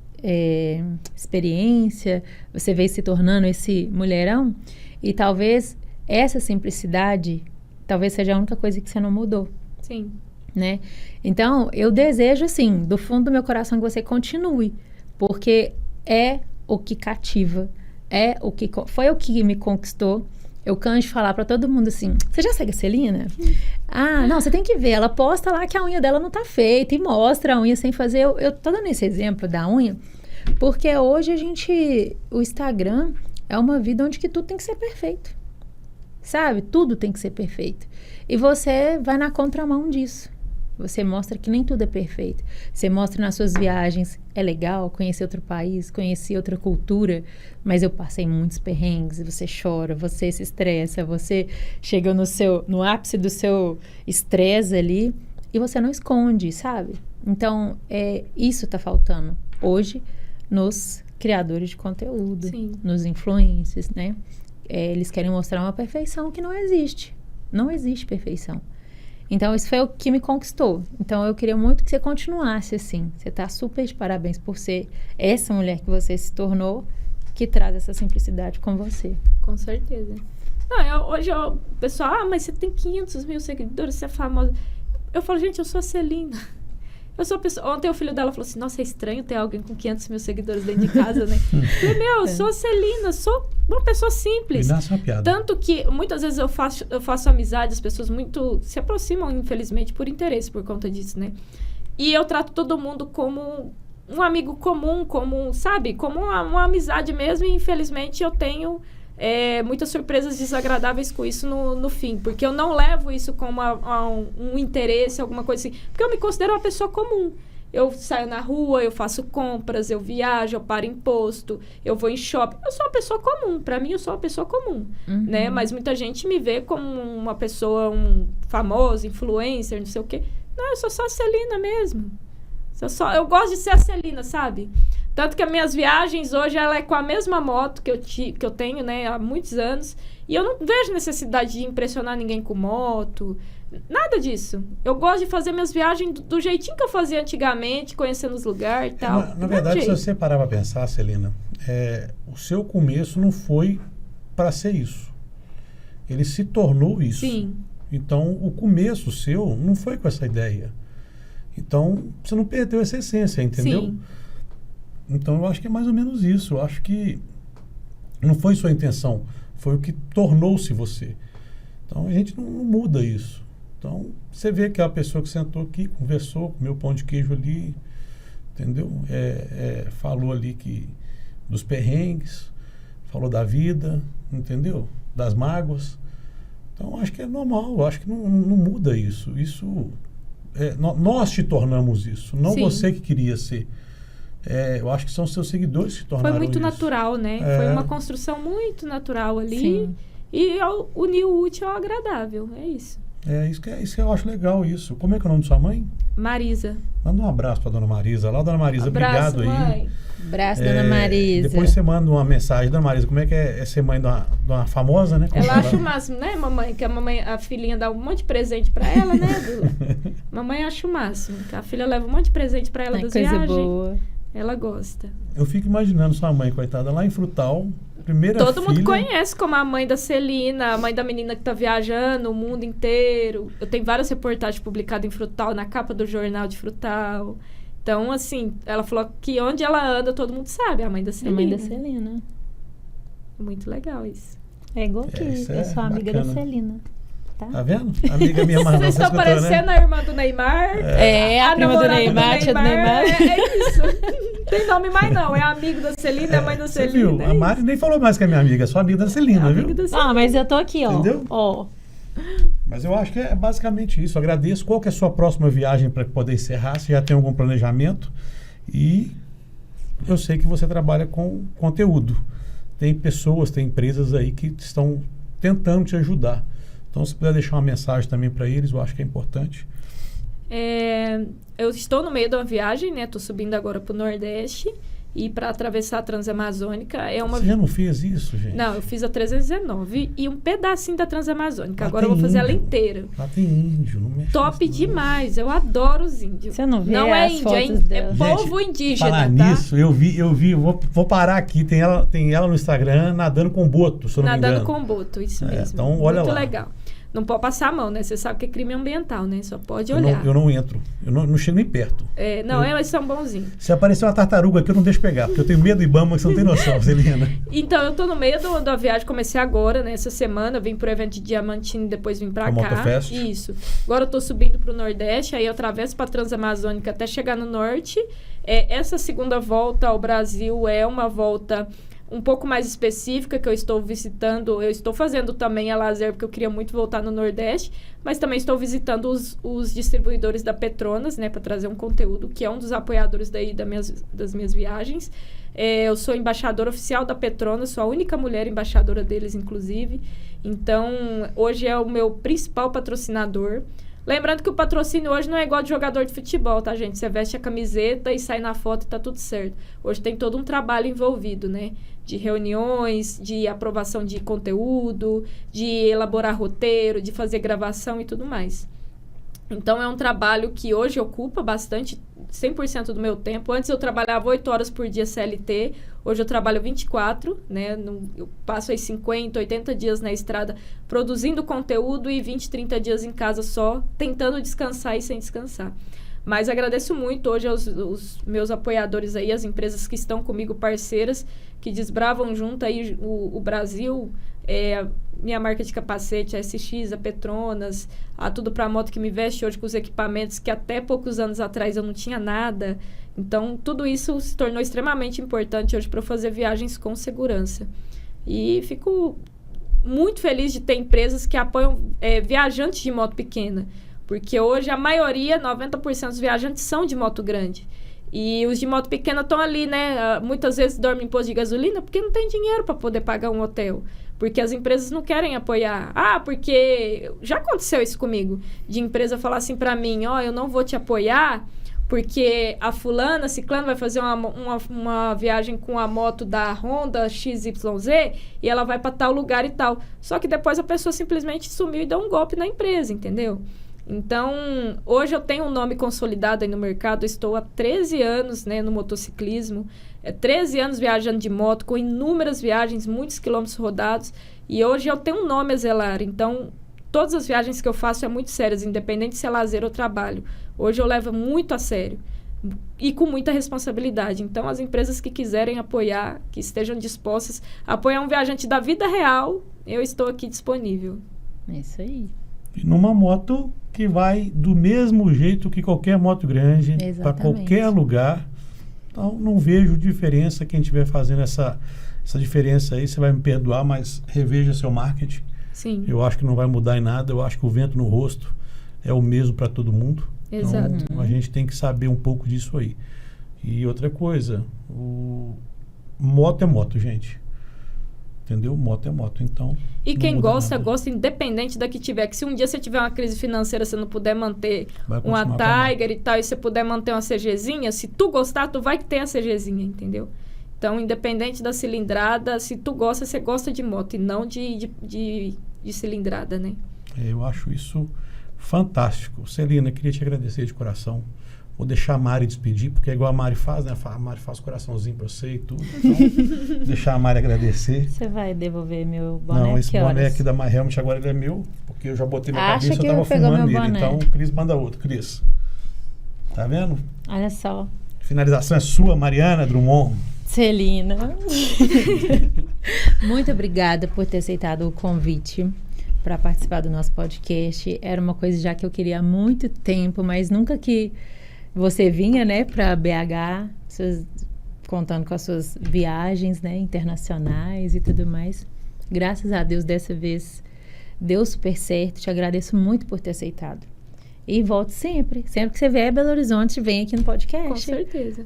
experiência, você veio se tornando esse mulherão. E talvez essa simplicidade, talvez seja a única coisa que você não mudou. Sim. Né? Então, eu desejo, assim, do fundo do meu coração que você continue. Porque é o que cativa, foi o que me conquistou. Eu canso de falar pra todo mundo assim, você já segue a Celina? Ah, não, você tem que ver, ela posta lá que a unha dela não tá feita e mostra a unha sem fazer. Eu tô dando esse exemplo da unha, porque hoje o Instagram é uma vida onde que tudo tem que ser perfeito. Sabe? Tudo tem que ser perfeito. E você vai na contramão disso. Você mostra que nem tudo é perfeito. Você mostra nas suas viagens, é legal conhecer outro país, conhecer outra cultura, mas eu passei muitos perrengues, você chora, você se estressa, você chega no ápice do seu estresse ali e você não esconde, sabe? Então, isso tá faltando hoje nos criadores de conteúdo, Sim. nos influencers, né? Eles querem mostrar uma perfeição que não existe. Não existe perfeição. Então, isso foi o que me conquistou. Então, eu queria muito que você continuasse assim. Você está super de parabéns por ser essa mulher que você se tornou, que traz essa simplicidade com você. Com certeza. Não, hoje o pessoal, mas você tem 500 mil seguidores, você é famosa. Eu falo, gente, eu sou a Celina. Eu sou a pessoa... Ontem o filho dela falou assim, nossa, é estranho ter alguém com 500 mil seguidores dentro de casa, né? Eu falei, eu sou a Celina, sou uma pessoa simples. E nasce uma piada. Tanto que, muitas vezes eu faço amizade, as pessoas muito se aproximam, infelizmente, por interesse, por conta disso, né? E eu trato todo mundo como um amigo comum, sabe? Como uma amizade mesmo, e infelizmente eu tenho... muitas surpresas desagradáveis com isso no fim, porque eu não levo isso como um interesse, alguma coisa assim, porque eu me considero uma pessoa comum. Eu saio na rua, eu faço compras, eu viajo, eu paro em posto, eu vou em shopping. Eu sou uma pessoa comum, pra mim eu sou uma pessoa comum, né? Mas muita gente me vê como uma pessoa, famosa, influencer, não sei o quê. Não, eu sou só a Celina mesmo. Eu gosto de ser a Celina, sabe? Tanto que as minhas viagens hoje, ela é com a mesma moto que eu tenho, né, há muitos anos. E eu não vejo necessidade de impressionar ninguém com moto, nada disso. Eu gosto de fazer minhas viagens do jeitinho que eu fazia antigamente, conhecendo os lugares e tal. Na verdade, se você parar para pensar, Celina, o seu começo não foi para ser isso. Ele se tornou isso. Sim. Então, o começo seu não foi com essa ideia. Então, você não perdeu essa essência, entendeu? Sim. Então, eu acho que é mais ou menos isso. Eu acho que não foi sua intenção, foi o que tornou-se você. Então, a gente não muda isso. Então, você vê aquela pessoa que sentou aqui, conversou, comeu pão de queijo ali, entendeu? Falou ali dos perrengues, falou da vida, entendeu? Das mágoas. Então, acho que é normal, eu acho que não muda isso. Nós te tornamos isso, não Sim. você que queria ser. Eu acho que são seus seguidores que se tornaram Foi muito isso. natural, né? Foi uma construção muito natural ali. Sim. E uniu o útil ao agradável. É isso. Isso que eu acho legal, isso. Como é que é o nome de sua mãe? Marisa. Manda um abraço pra dona Marisa. Lá, dona Marisa, Abraço, obrigado aí. mãe. Abraço, dona Marisa. Depois você manda uma mensagem, dona Marisa, como é que é ser mãe de uma famosa, né? Ela acha o máximo, né, mamãe? Que a filhinha dá um monte de presente pra ela, né? Mamãe acha o máximo. Que a filha leva um monte de presente pra ela das coisa viagens. boa. Ela gosta. Eu fico imaginando sua mãe, coitada, lá em Frutal, primeira filha. Todo mundo conhece como a mãe da Celina, a mãe da menina que tá viajando o mundo inteiro. Eu tenho várias reportagens publicadas em Frutal, na capa do jornal de Frutal. Então, assim, ela falou que onde ela anda, todo mundo sabe, a mãe da Celina. A mãe da Celina. Muito legal isso. É igual que isso eu sou amiga bacana. da Celina. Tá vendo? Amiga minha mais Vocês nova, estão escutou, parecendo né? a irmã do Neymar. A prima do namorada Neymar, tia do Neymar. É isso. Não tem nome mais não. É amigo da Celina, é a mãe da Você Celina. viu? A Mari nem falou mais que é minha amiga, é só amiga da Celina, viu? Mas eu tô aqui, ó. Entendeu? Ó. Mas eu acho que é basicamente isso. Agradeço. Qual que é a sua próxima viagem para poder encerrar? Você já tem algum planejamento? E eu sei que você trabalha com conteúdo. Tem pessoas, tem empresas aí que estão tentando te ajudar. Então, se puder deixar uma mensagem também para eles, eu acho que é importante. Eu estou no meio de uma viagem, né? Estou subindo agora para o Nordeste. E para atravessar a Transamazônica é uma... Você já não fez isso, gente? Não, eu fiz a 319 e um pedacinho da Transamazônica. Lá agora eu vou fazer ela índio. inteira. Lá tem índio, não mexe Top nisso, não. demais. Eu adoro os índios. Você não vê Não é as índio, é, fotos dela? povo indígena, Falar tá? nisso, eu vi, vou parar aqui, tem ela no Instagram nadando com boto, se eu não me engano. Nadando com boto, isso mesmo. Então, olha Muito lá. legal. Não pode passar a mão, né? Você sabe que é crime ambiental, né? Só pode olhar. Eu não entro, eu não chego nem perto. Elas são bonzinhos. Se aparecer uma tartaruga aqui, eu não deixo pegar, porque eu tenho medo do Ibama, que você não tem noção, Celina. Então, eu tô no meio da viagem, comecei agora, né? Essa semana, eu vim pro evento de Diamantino, depois vim pra A cá. Motofest. Isso. Agora eu tô subindo pro Nordeste, aí eu atravesso pra Transamazônica até chegar no Norte. Essa segunda volta ao Brasil é uma volta um pouco mais específica que eu estou visitando. Eu estou fazendo também a lazer, porque eu queria muito voltar no Nordeste, mas também estou visitando os distribuidores da Petronas, né, para trazer um conteúdo, que é um dos apoiadores daí das minhas viagens. Eu sou embaixadora oficial da Petronas, sou a única mulher embaixadora deles, inclusive. Então, hoje é o meu principal patrocinador. Lembrando que o patrocínio hoje não é igual de jogador de futebol, tá, gente? Você veste a camiseta e sai na foto e tá tudo certo. Hoje tem todo um trabalho envolvido, né? De reuniões, de aprovação de conteúdo, de elaborar roteiro, de fazer gravação e tudo mais. Então, é um trabalho que hoje ocupa bastante, 100% do meu tempo. Antes eu trabalhava 8 horas por dia CLT, hoje eu trabalho 24, né? Eu passo aí 50, 80 dias na estrada produzindo conteúdo e 20, 30 dias em casa só, tentando descansar e sem descansar. Mas agradeço muito hoje aos meus apoiadores aí, as empresas que estão comigo, parceiras, que desbravam junto aí o Brasil, minha marca de capacete, a SX, a Petronas, a Tudo Pra Moto, que me veste hoje com os equipamentos que até poucos anos atrás eu não tinha nada. Então, tudo isso se tornou extremamente importante hoje para eu fazer viagens com segurança. E fico muito feliz de ter empresas que apoiam viajantes de moto pequena. Porque hoje a maioria, 90% dos viajantes são de moto grande. E os de moto pequena estão ali, né? Muitas vezes dormem em posto de gasolina porque não tem dinheiro para poder pagar um hotel. Porque as empresas não querem apoiar. Porque já aconteceu isso comigo. De empresa falar assim para mim, eu não vou te apoiar porque a fulana, ciclana, vai fazer uma viagem com a moto da Honda XYZ e ela vai para tal lugar e tal. Só que depois a pessoa simplesmente sumiu e deu um golpe na empresa, entendeu? Então, hoje eu tenho um nome consolidado aí no mercado, estou há 13 anos, né, no motociclismo, 13 anos viajando de moto, com inúmeras viagens, muitos quilômetros rodados, e hoje eu tenho um nome a zelar. Então, todas as viagens que eu faço muito sérias, independente se é lazer ou trabalho. Hoje eu levo muito a sério e com muita responsabilidade. Então, as empresas que quiserem apoiar, que estejam dispostas a apoiar um viajante da vida real, eu estou aqui disponível. É isso aí. E numa moto que vai do mesmo jeito que qualquer moto grande, para qualquer lugar. Então, não vejo diferença. Quem estiver fazendo essa diferença aí, você vai me perdoar, mas reveja seu marketing. Sim. Eu acho que não vai mudar em nada. Eu acho que o vento no rosto é o mesmo para todo mundo. Exato. Então, a gente tem que saber um pouco disso aí. E outra coisa, moto é moto, gente. Entendeu? Moto é moto, então... E quem gosta, gosta independente da que tiver. Que se um dia você tiver uma crise financeira, você não puder manter uma Tiger e tal, e você puder manter uma CGzinha, se tu gostar, tu vai ter a CGzinha, entendeu? Então, independente da cilindrada, se tu gosta, você gosta de moto e não de cilindrada, né? Eu acho isso fantástico. Celina, queria te agradecer de coração. Vou deixar a Mari despedir, porque é igual a Mari faz, né? A Mari faz coraçãozinho pra você e tudo. Então, deixar a Mari agradecer. Você vai devolver meu boné? Não, esse boné aqui da Mari, realmente agora ele é meu, porque eu já botei na cabeça, eu tava fumando ele. Boné. Então, o Cris manda outro. Cris, tá vendo? Olha só. Finalização é sua, Mariana Drummond. Celina. Muito obrigada por ter aceitado o convite para participar do nosso podcast. Era uma coisa já que eu queria há muito tempo, mas nunca que você vinha, né, para BH, contando com as suas viagens, né, internacionais e tudo mais. Graças a Deus, dessa vez, deu super certo. Te agradeço muito por ter aceitado. E volte sempre. Sempre que você vier a Belo Horizonte, vem aqui no podcast. Com certeza.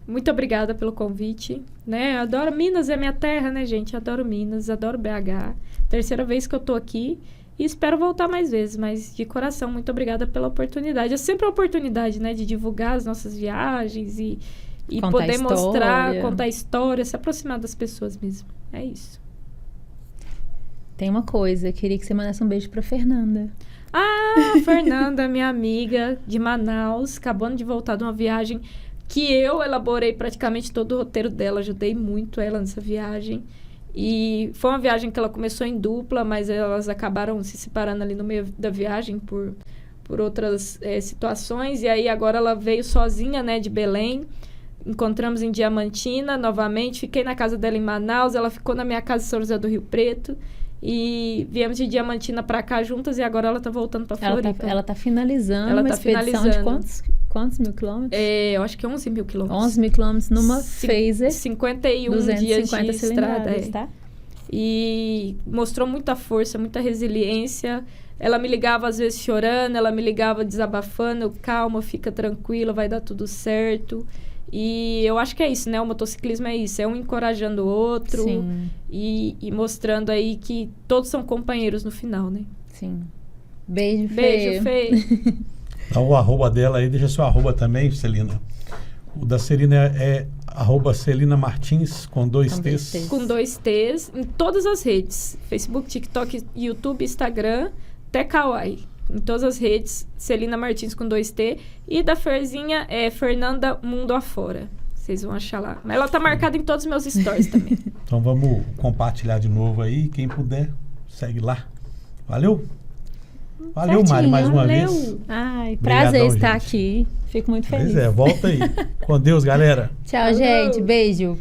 Muito obrigada pelo convite, né? Adoro Minas, é minha terra, né, gente? Adoro Minas, adoro BH. Terceira vez que eu tô aqui e espero voltar mais vezes, mas de coração, muito obrigada pela oportunidade. É sempre uma oportunidade, né, de divulgar as nossas viagens e poder mostrar, contar história, se aproximar das pessoas mesmo. É isso. Tem uma coisa, queria que você mandasse um beijo pra Fernanda. Ah, Fernanda, minha amiga de Manaus, acabando de voltar de uma viagem que eu elaborei praticamente todo o roteiro dela, ajudei muito ela nessa viagem. E foi uma viagem que ela começou em dupla, mas elas acabaram se separando ali no meio da viagem por outras situações. E aí agora ela veio sozinha, né, de Belém. Encontramos em Diamantina novamente, fiquei na casa dela em Manaus, ela ficou na minha casa em São José do Rio Preto. E viemos de Diamantina para cá juntas e agora ela tá voltando para Floripa. Ela tá finalizando uma expedição de quantos mil quilômetros? Eu acho que 11 mil quilômetros. 11 mil quilômetros numa Phaser. 51 dias de estrada. Tá? E mostrou muita força, muita resiliência. Ela me ligava às vezes chorando, ela me ligava desabafando. Calma, fica tranquila, vai dar tudo certo. E eu acho que é isso, né? O motociclismo é isso, é um encorajando o outro. Sim. E mostrando aí que todos são companheiros no final, né? Sim. Beijo, Fê. Beijo, Fê. Dá o arroba dela aí, deixa seu arroba também, Celina. O da Celina é arroba Celina Martins, com 2 T's. Com 2 T's, em todas as redes. Facebook, TikTok, YouTube, Instagram, até Kawaii. Em todas as redes, Celina Martins com 2 T. E da Ferzinha é Fernanda Mundo Afora. Vocês vão achar lá. Mas ela tá marcada em todos os meus stories também. Então vamos compartilhar de novo aí. Quem puder, segue lá. Valeu? Valeu, Certinho, Mari, mais uma valeu. vez. Ai, Obrigadão, prazer estar gente. aqui. Fico muito feliz. Pois é, volta aí. Com Deus, galera. Tchau, gente. Beijo.